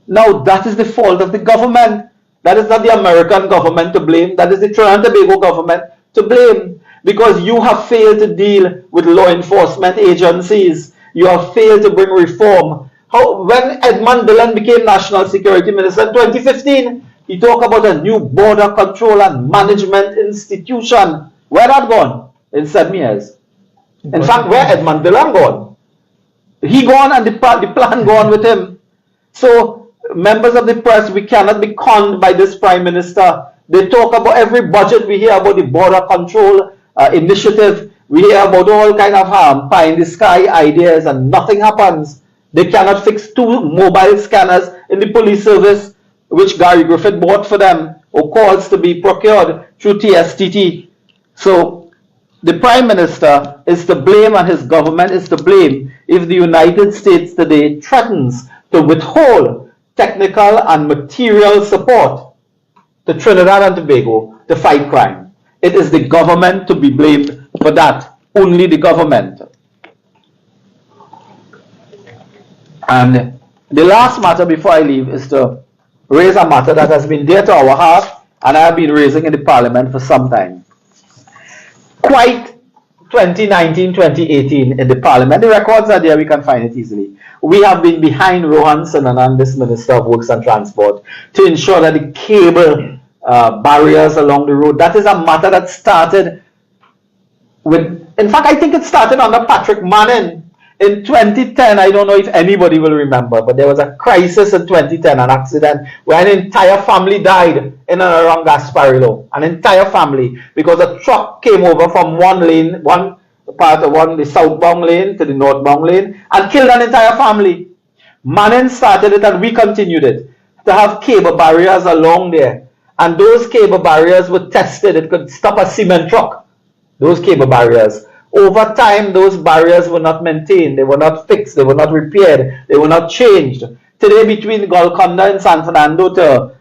Now, that is the fault of the government. That is not the American government to blame. That is the Trinidad and Tobago government to blame, because you have failed to deal with law enforcement agencies. You have failed to bring reform. When Edmund Dillon became National Security Minister in 2015, he talked about a new border control and management institution. Where that gone in 7 years? In fact, where Edmund Dillon gone? He gone and the plan gone with him. So, members of the press, we cannot be conned by this Prime Minister. They talk about every budget. We hear about the border control initiative. We hear about all kind of pie in the sky ideas, and nothing happens. They cannot fix 2 mobile scanners in the police service, which Gary Griffith bought for them, or calls to be procured through TSTT. So the Prime Minister is to blame, and his government is to blame if the United States today threatens to withhold technical and material support to Trinidad and Tobago to fight crime. It is the government to be blamed for that. only the government. And the last matter before I leave is to raise a matter that has been dear to our heart and I have been raising in the parliament for some time. Quite 2019, 2018 in the parliament, the records are there, we can find it easily. We have been behind Rohan Sananan, this Minister of Works and Transport, to ensure that the cable barriers along the road, that is a matter that started with, in fact, I think it started under Patrick Manning in 2010. I don't know if anybody will remember, but there was a crisis in 2010, an accident where an entire family died in and around Gasparillo. An entire family, because a truck came over from one lane, the southbound lane to the northbound lane, and killed an entire family. Manning started it and we continued it, to have cable barriers along there. And those cable barriers were tested. It could stop a cement truck, those cable barriers. Over time, those barriers were not maintained, they were not fixed, they were not repaired, they were not changed. Today, between Golconda and San Fernando to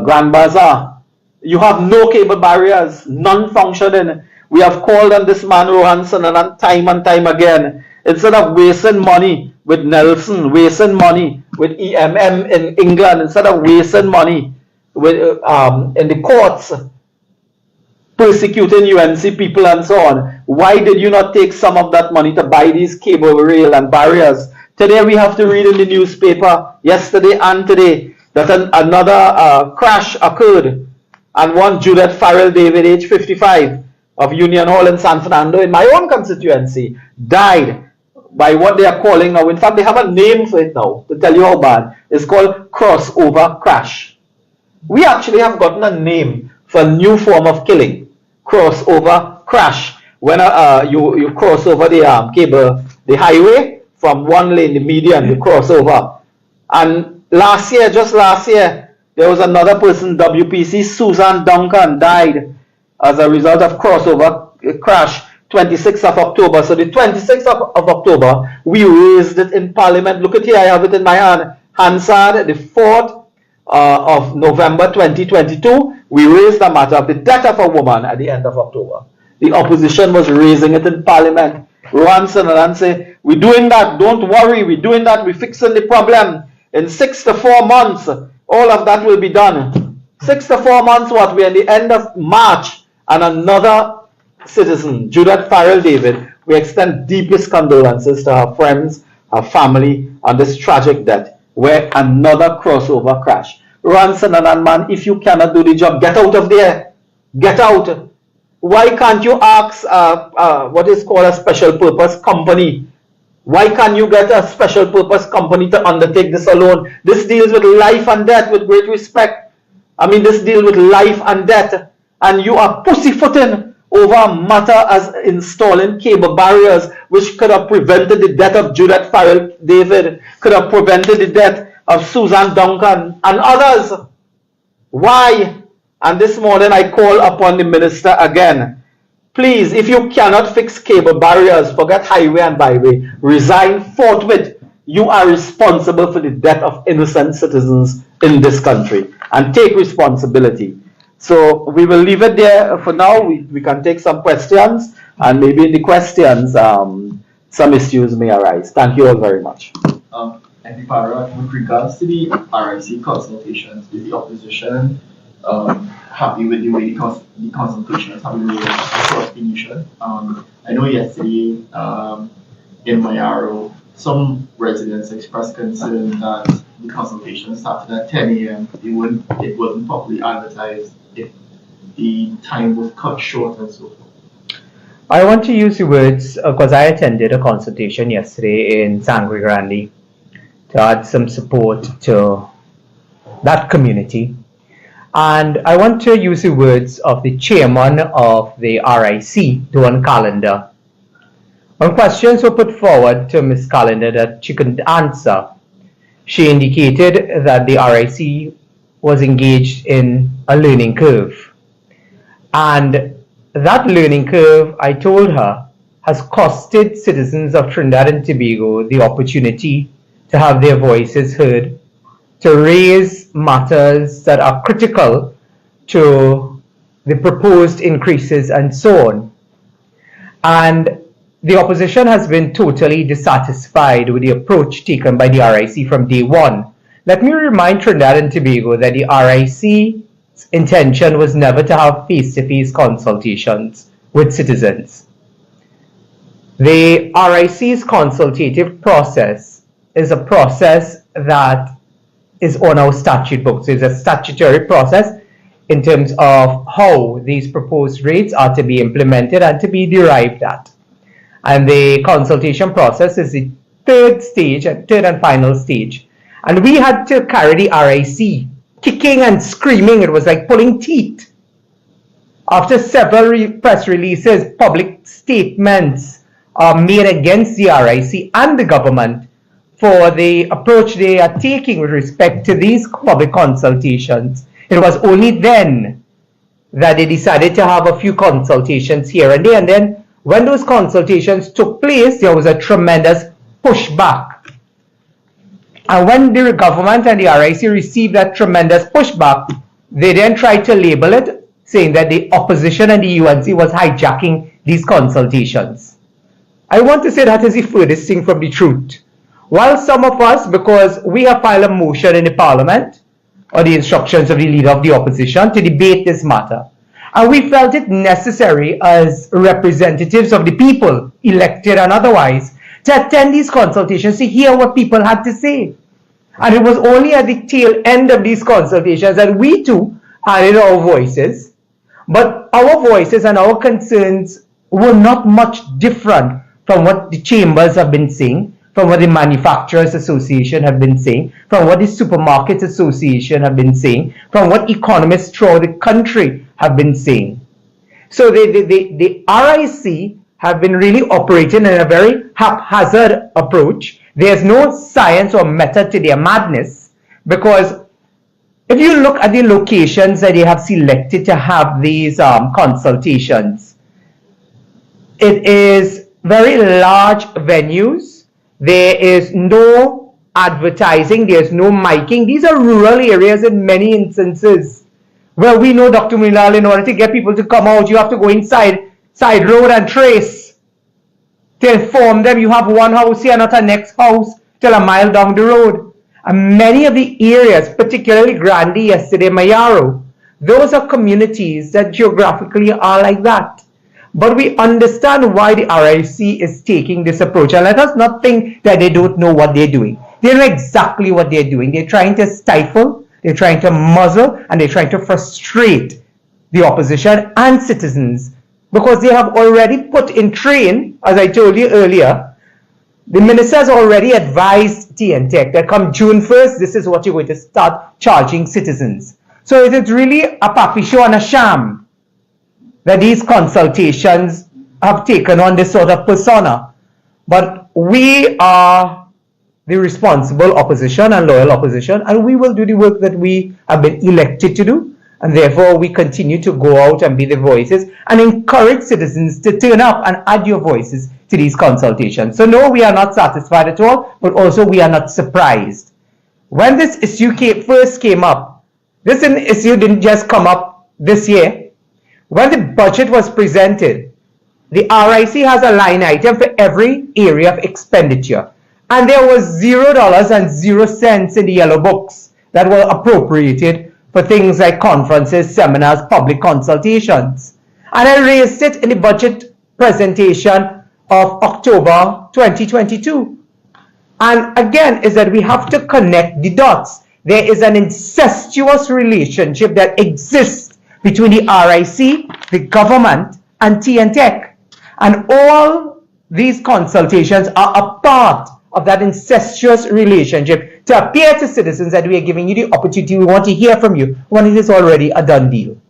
Grand Bazaar, you have no cable barriers, none functioning. We have called on this man Rohan Sananan time and time again. Instead of wasting money with Nelson, wasting money with EMM in England, instead of wasting money with in the courts, persecuting UNC people and so on, why did you not take some of that money to buy these cable rail and barriers? Today we have to read in the newspaper, yesterday and today, that another crash occurred, and one Judith Farrell David, age 55, of Union Hall in San Fernando, in my own constituency, died by what they are calling now, in fact they have a name for it now, to tell you how bad, it's called crossover crash. We actually have gotten a name for a new form of killing, crossover crash. When you cross over the cable, the highway, from one lane, the median, you cross over. And last year, just last year, there was another person, WPC, Susan Duncan, died as a result of crossover crash, 26th of October. So the 26th of October, we raised it in Parliament. Look at here, I have it in my hand. Hansard, the 4th of November 2022, we raised the matter of the death of a woman at the end of October. The opposition was raising it in Parliament. Rohan Sananan said, we're doing that, don't worry, we're doing that, we're fixing the problem. In 6 to 4 months, all of that will be done. 6 to 4 months, what? We're at the end of March, and another citizen, Judith Farrell David, we extend deepest condolences to her friends, her family, on this tragic death, where another crossover crash. Rohan Sananan, man, if you cannot do the job, get out of there. Get out. Why can't you ask what is called a special purpose company? Why can't you get a special purpose company to undertake this alone? This deals with life and death, with great respect. I mean, this deals with life and death. And you are pussyfooting over a matter as installing cable barriers, which could have prevented the death of Judith Farrell David, could have prevented the death of Susan Duncan and others. Why? And this morning I call upon the minister again. Please, if you cannot fix cable barriers, forget highway and byway, resign forthwith. You are responsible for the death of innocent citizens in this country, and take responsibility. So we will leave it there for now. We can take some questions, and maybe in the questions some issues may arise. Thank you all very much. And Farah, with regards to the RIC consultations, is the opposition happy with the way the consultations have been rolled across the nation? I know yesterday in Mayaro, some residents expressed concern that the consultation started at 10 a.m. It wasn't properly advertised, if the time was cut short and so forth. I want to use the words, because I attended a consultation yesterday in Sangre Grande to add some support to that community. And I want to use the words of the chairman of the RIC, Dawn Callender. When questions were put forward to Ms. Callender that she couldn't answer, she indicated that the RIC was engaged in a learning curve. And that learning curve, I told her, has costed citizens of Trinidad and Tobago the opportunity to have their voices heard, to raise matters that are critical to the proposed increases and so on. And the opposition has been totally dissatisfied with the approach taken by the RIC from day one. Let me remind Trinidad and Tobago that the RIC's intention was never to have face-to-face consultations with citizens. The RIC's consultative process is a process that is on our statute books. It's a statutory process in terms of how these proposed rates are to be implemented and to be derived at. And the consultation process is the third and final stage. And we had to carry the RIC kicking and screaming. It was like pulling teeth. After several press releases, public statements are made against the RIC and the government for the approach they are taking with respect to these public consultations. It was only then that they decided to have a few consultations here and there. And then when those consultations took place, there was a tremendous pushback. And when the government and the RIC received that tremendous pushback, they then tried to label it, saying that the opposition and the UNC was hijacking these consultations. I want to say that is the furthest thing from the truth. While some of us, because we have filed a motion in the Parliament, or the instructions of the leader of the opposition, to debate this matter, and we felt it necessary as representatives of the people, elected and otherwise, to attend these consultations to hear what people had to say. And it was only at the tail end of these consultations that we too added our voices. But our voices and our concerns were not much different from what the chambers have been saying, from what the Manufacturers Association have been saying, from what the Supermarkets Association have been saying, from what economists throughout the country have been saying. So the RIC have been really operating in a very haphazard approach. There's no science or method to their madness, because if you look at the locations that they have selected to have these consultations, it is very large venues. There is no advertising, there's no miking. These are rural areas in many instances where we know, Dr. Munilal, in order to get people to come out, you have to go inside side road and trace to inform them you have one house here, not a next house till a mile down the road. And many of the areas, particularly Grandi yesterday, Mayaro, those are communities that geographically are like that. But we understand why the RIC is taking this approach. And let us not think that they don't know what they're doing. They know exactly what they're doing. They're trying to stifle, they're trying to muzzle, and they're trying to frustrate the opposition and citizens, because they have already put in train, as I told you earlier, the minister has already advised TNTech that come June 1st, this is what you're going to start charging citizens. So it is really a papi show and a sham that these consultations have taken on this sort of persona. But we are the responsible opposition and loyal opposition, and we will do the work that we have been elected to do. And therefore, we continue to go out and be the voices and encourage citizens to turn up and add your voices to these consultations. So no, we are not satisfied at all, but also we are not surprised. When this issue first came up, this issue didn't just come up this year. When the budget was presented, the RIC has a line item for every area of expenditure. And there was $0 in the yellow books that were appropriated for things like conferences, seminars, public consultations. And I raised it in the budget presentation of October 2022. And again, is that we have to connect the dots. There is an incestuous relationship that exists between the RIC, the government, and TNTech. And all these consultations are a part of that incestuous relationship to appear to citizens that we are giving you the opportunity, we want to hear from you when it is already a done deal.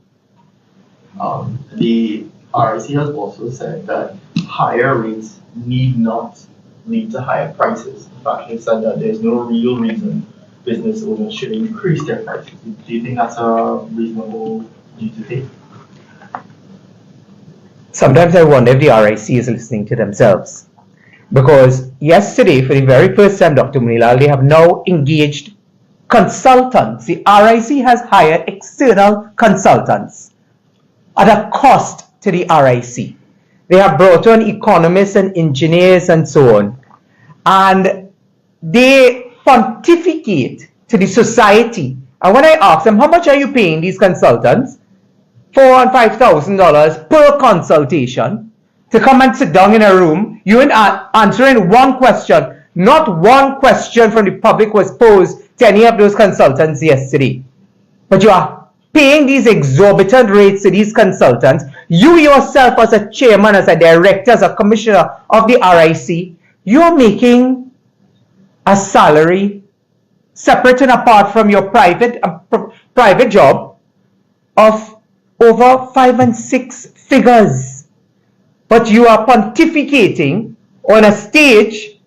The RIC has also said that higher rates need not lead to higher prices. In fact, it said that there's no real reason business owners should increase their prices. Do you think that's a reasonable view to take? Sometimes I wonder if the RIC is listening to themselves. Because yesterday, for the very first time, Dr. Munilal, they have now engaged consultants. The RIC has hired external consultants at a cost to the RIC. They have brought on economists and engineers and so on. And they pontificate to the society. And when I ask them, how much are you paying these consultants? $4,000 and $5,000 per consultation to come and sit down in a room. You ain't answering one question. Not one question from the public was posed to any of those consultants yesterday. But you are paying these exorbitant rates to these consultants. You yourself, as a chairman, as a director, as a commissioner of the RIC, you're making a salary separate and apart from your private job of over 5 and 6 figures. But you are pontificating on a stage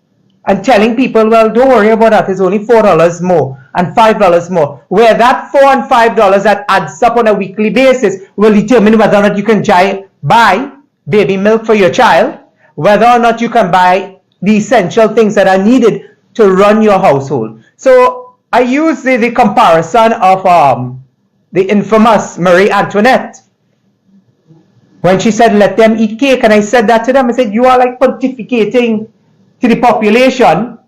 and telling people, well, don't worry about that, it's only $4 more and $5 more, where that $4 and $5 that adds up on a weekly basis will determine whether or not you can buy baby milk for your child, whether or not you can buy the essential things that are needed to run your household. So I use the comparison of the infamous Marie Antoinette when she said, let them eat cake. And I said that to them. I said, you are like pontificating to the population.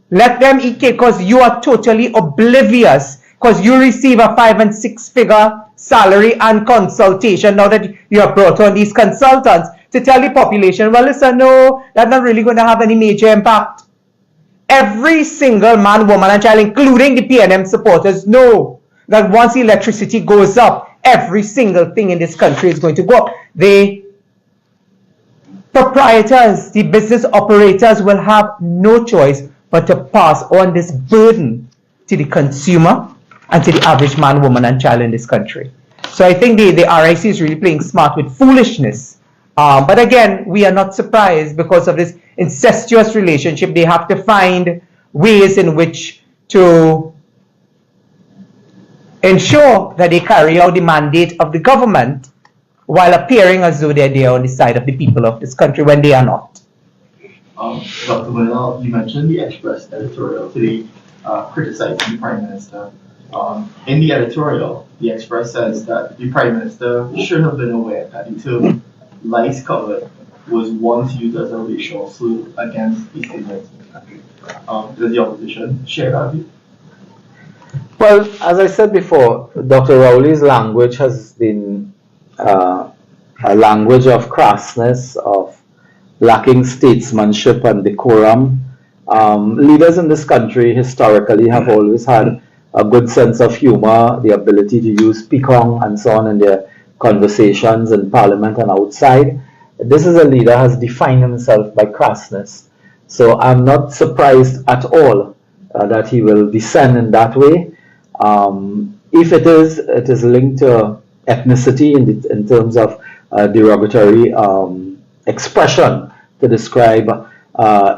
Let them eat cake, because you are totally oblivious, because you receive a 5 and 6 figure salary and consultation now that you have brought on these consultants to tell the population, well, listen, no, that's not really going to have any major impact. Every single man, woman, and child, including the PNM supporters, know that once electricity goes up, every single thing in this country is going to go up. The proprietors, the business operators will have no choice but to pass on this burden to the consumer and to the average man, woman, and child in this country. So I think the RIC is really playing smart with foolishness. But again, we are not surprised because of this incestuous relationship. They have to find ways in which to ensure that they carry out the mandate of the government while appearing as though they're there on the side of the people of this country when they are not. Dr. Munilal, you mentioned the Express editorial today criticizing the Prime Minister. In the editorial, the Express says that the Prime Minister should have been aware that the term lice covered was once used as a racial slur against East Indians in the country. Does the opposition share that view? Well, as I said before, Dr. Rowley's language has been a language of crassness, of lacking statesmanship and decorum. Leaders in this country historically have always had a good sense of humor, the ability to use picong and so on in their conversations in Parliament and outside. This is a leader who has defined himself by crassness. So I'm not surprised at all that he will descend in that way. If it is linked to ethnicity in terms of derogatory expression to describe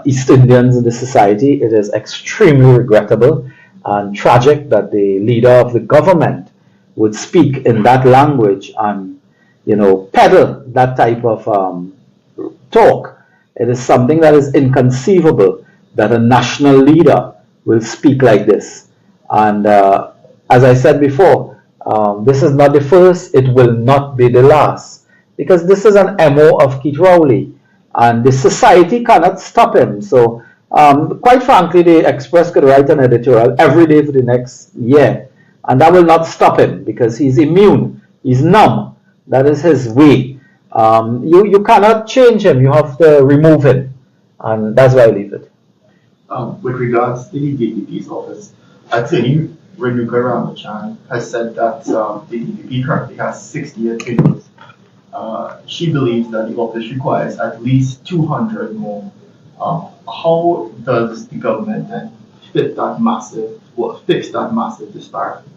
East Indians in the society. It is extremely regrettable and tragic that the leader of the government would speak in that language and, peddle that type of talk. It is something that is inconceivable that a national leader will speak like this. And as I said before, this is not the first, it will not be the last, because this is an MO of Keith Rowley, and the society cannot stop him. So quite frankly, the Express could write an editorial every day for the next year, and that will not stop him, because he's immune, he's numb. That is his way. You cannot change him, you have to remove him, and that's why I leave it. With regards to the DPP's office, Attorney Renuka Ramachan has said that the DPP currently has 60 attorneys. She believes that the office requires at least 200 more. How does the government then fix that massive disparity?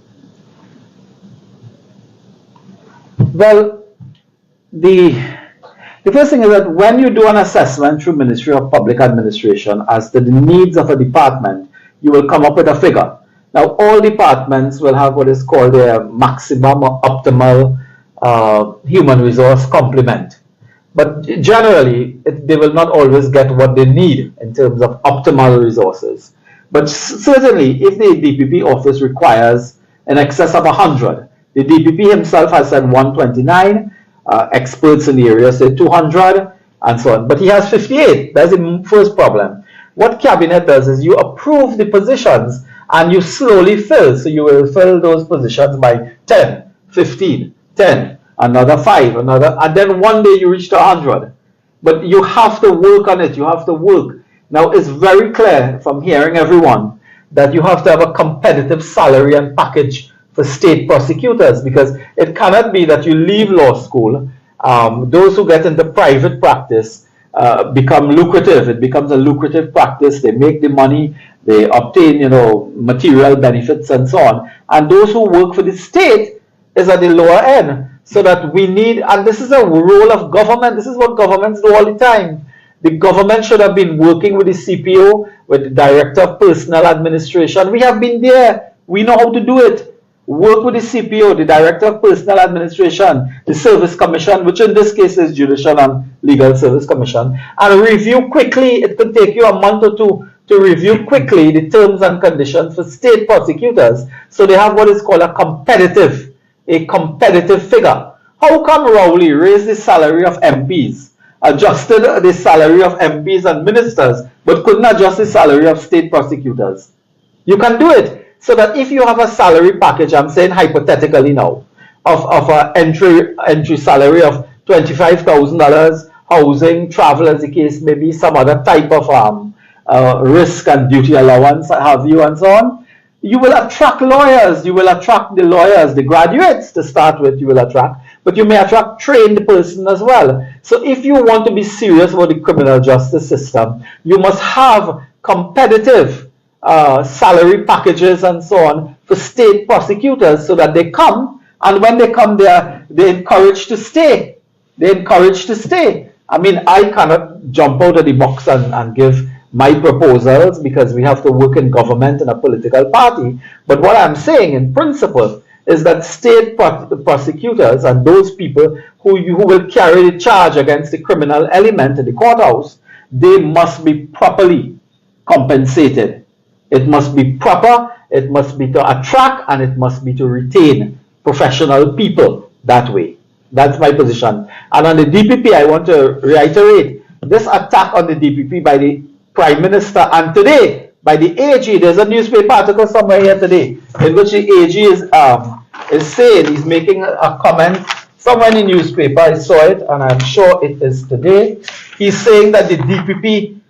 Well, the first thing is that when you do an assessment through Ministry of Public Administration as to the needs of a department, you will come up with a figure. Now, all departments will have what is called their maximum or optimal human resource complement. But generally, they will not always get what they need in terms of optimal resources. But certainly, if the DPP office requires in excess of 100, the DPP himself has said 129, experts in the area say 200 and so on. But he has 58. That's the first problem. What cabinet does is you approve the positions and you slowly fill. So you will fill those positions by 10, 15, 10, another 5, another, and then one day you reach to 100. But you have to work on it. You have to work. Now it's very clear from hearing everyone that you have to have a competitive salary and package for state prosecutors, because it cannot be that you leave law school, those who get into private practice become lucrative. It becomes a lucrative practice. They make the money, they obtain, material benefits and so on. And those who work for the state is at the lower end. So that we need, and this is a role of government. This is what governments do all the time. The government should have been working with the CPO, with the Director of Personnel Administration. We have been there. We know how to do it. Work with the CPO, the Director of Personnel Administration, the Service Commission, which in this case is Judicial and Legal Service Commission, and review quickly. It could take you a month or two to review quickly the terms and conditions for state prosecutors, so they have what is called a competitive figure. How come Rowley raised the salary of MPs, adjusted the salary of MPs and ministers, but couldn't adjust the salary of state prosecutors? You can do it. So that if you have a salary package, I'm saying hypothetically now, of an entry salary of $25,000, housing, travel as the case may be, some other type of risk and duty allowance, have you, and so on, you will attract lawyers. You will attract the lawyers, the graduates to start with, you will attract, but you may attract trained person as well. So if you want to be serious about the criminal justice system, you must have competitive salary packages and so on for state prosecutors, so that they come, and when they come there, they're encouraged to stay. They're encouraged to stay. I mean, I cannot jump out of the box and give my proposals, because we have to work in government and a political party. But what I'm saying in principle is that state prosecutors and those people who will carry the charge against the criminal element in the courthouse, they must be properly compensated. It must be proper, it must be to attract, and it must be to retain professional people that way. That's my position. And on the DPP, I want to reiterate this attack on the DPP by the Prime Minister, and today by the AG. There's a newspaper article somewhere here today in which the AG is saying, he's making a comment somewhere in the newspaper. I saw it, and I'm sure it is today. He's saying that the DPP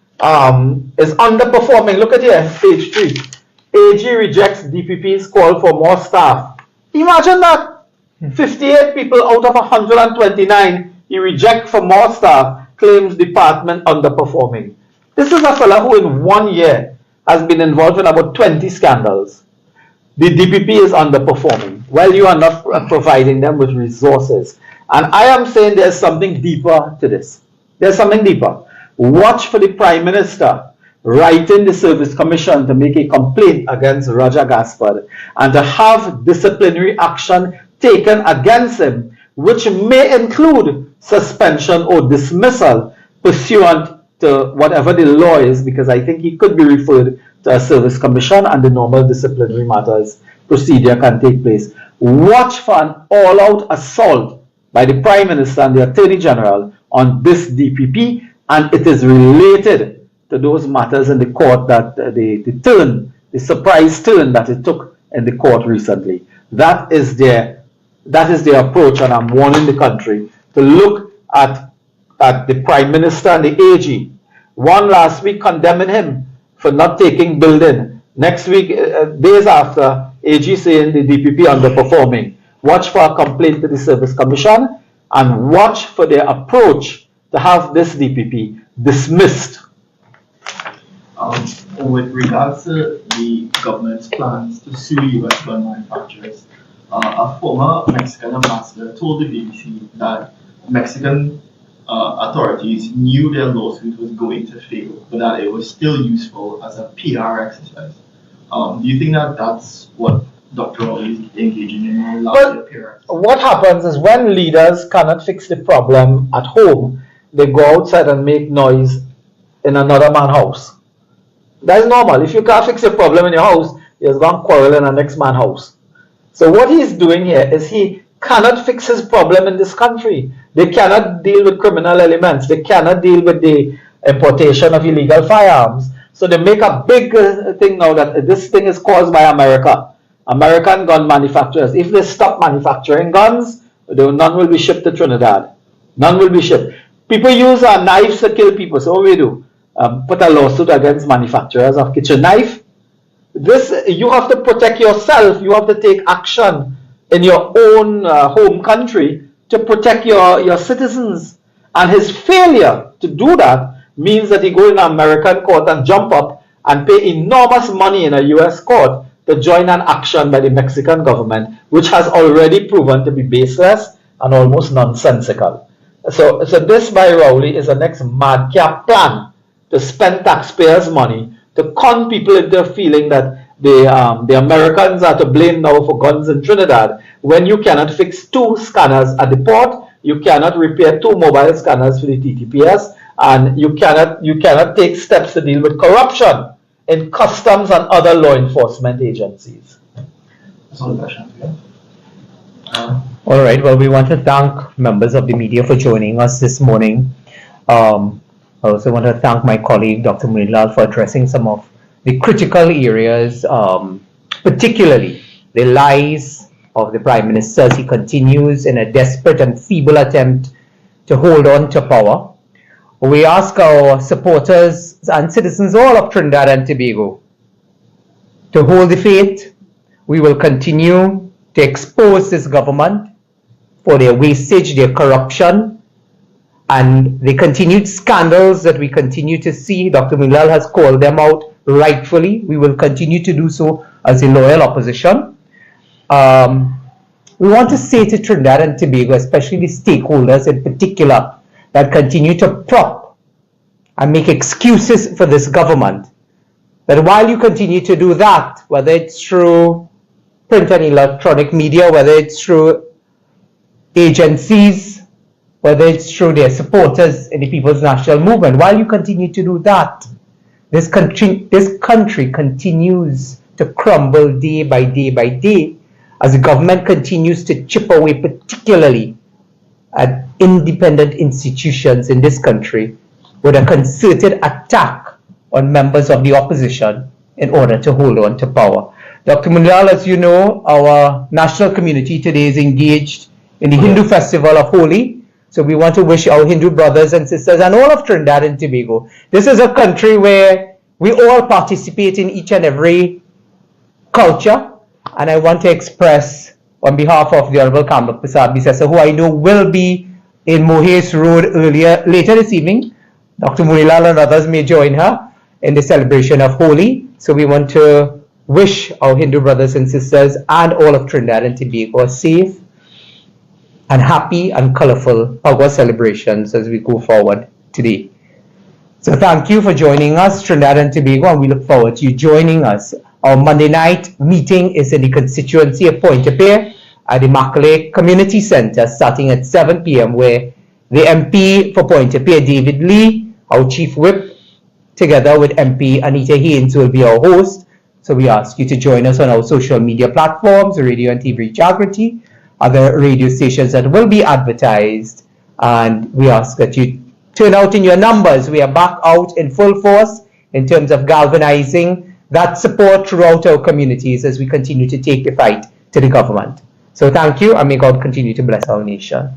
is underperforming. Look at here, page 3. AG rejects DPP's call for more staff. Imagine that. 58 people out of 129 he rejects for more staff, claims department underperforming. This is a fellow who in 1 year has been involved in about 20 scandals. The DPP is underperforming. Well, you are not providing them with resources. And I am saying there's something deeper to this. There's something deeper. Watch for the Prime Minister writing the Service Commission to make a complaint against Roger Gaspard and to have disciplinary action taken against him, which may include suspension or dismissal pursuant to whatever the law is, because I think he could be referred to a Service Commission and the normal disciplinary matters procedure can take place. Watch for an all-out assault by the Prime Minister and the Attorney General on this DPP, and it is related to those matters in the court, that the surprise turn that it took in the court recently. That is their approach, and I'm warning the country to look at the Prime Minister and the AG. One last week condemning him for not taking building. Next week, days after, AG saying the DPP underperforming. Watch for a complaint to the Service Commission, and watch for their approach to have this DPP dismissed. With regards to the government's plans to sue US gun manufacturers, a former Mexican ambassador told the BBC that Mexican authorities knew their lawsuit was going to fail, but that it was still useful as a PR exercise. Do you think that that's what Dr. Rowley is engaging in? Well, what happens is when leaders cannot fix the problem at home, they go outside and make noise in another man's house. That is normal. If you can't fix a problem in your house, you're going to quarrel in the next man's house. So what he's doing here is he cannot fix his problem in this country. They cannot deal with criminal elements. They cannot deal with the importation of illegal firearms. So they make a big thing now that this thing is caused by America. American gun manufacturers. If they stop manufacturing guns, none will be shipped to Trinidad. None will be shipped. People use knives to kill people. So what we do? Put a lawsuit against manufacturers of kitchen knife. You have to protect yourself. You have to take action in your own home country to protect your citizens. And his failure to do that means that he go in an American court and jump up and pay enormous money in a US court to join an action by the Mexican government, which has already proven to be baseless and almost nonsensical. So this by Rowley is the next madcap plan to spend taxpayers' money to con people into feeling that the Americans are to blame now for guns in Trinidad, when you cannot fix 2 scanners at the port, you cannot repair 2 mobile scanners for the TTPS, and you cannot take steps to deal with corruption in customs and other law enforcement agencies. That's all the questions we have. All right. Well, we want to thank members of the media for joining us this morning. I also want to thank my colleague, Dr. Munilal, for addressing some of the critical areas, particularly the lies of the Prime Minister as he continues in a desperate and feeble attempt to hold on to power. We ask our supporters and citizens all of Trinidad and Tobago to hold the faith. We will continue to expose this government for their wastage, their corruption, and the continued scandals that we continue to see. Dr. Munilal has called them out rightfully. We will continue to do so as a loyal opposition. We want to say to Trinidad and Tobago, especially the stakeholders in particular, that continue to prop and make excuses for this government, that while you continue to do that, whether it's through print and electronic media, whether it's through agencies, whether it's through their supporters in the People's National Movement, while you continue to do that, this country continues to crumble day by day by day as the government continues to chip away, particularly at independent institutions in this country, with a concerted attack on members of the opposition in order to hold on to power. Dr. Munilal, as you know, our national community today is engaged in the Hindu festival of Holi. So we want to wish our Hindu brothers and sisters and all of Trinidad and Tobago. This is a country where we all participate in each and every culture. And I want to express on behalf of the Honorable Kamla Prasad Bisesa, who I know will be in Mohes Road later this evening. Dr. Munilal and others may join her in the celebration of Holi. So we want to wish our Hindu brothers and sisters and all of Trinidad and Tobago a safe and happy and colorful August celebrations as we go forward today. So thank you for joining us, Trinidad and Tobago, and we look forward to you joining us. Our Monday night meeting is in the constituency of Pointe-a-Pierre at the Macaulay Community Center starting at 7 p.m. where the MP for Pointe-a-Pierre, David Lee, our Chief Whip, together with MP Anita Haynes, will be our host. So we ask you to join us on our social media platforms, Radio and TV Jagriti, other radio stations that will be advertised, and we ask that you turn out in your numbers. We are back out in full force in terms of galvanizing that support throughout our communities as we continue to take the fight to the government. So thank you, and may God continue to bless our nation.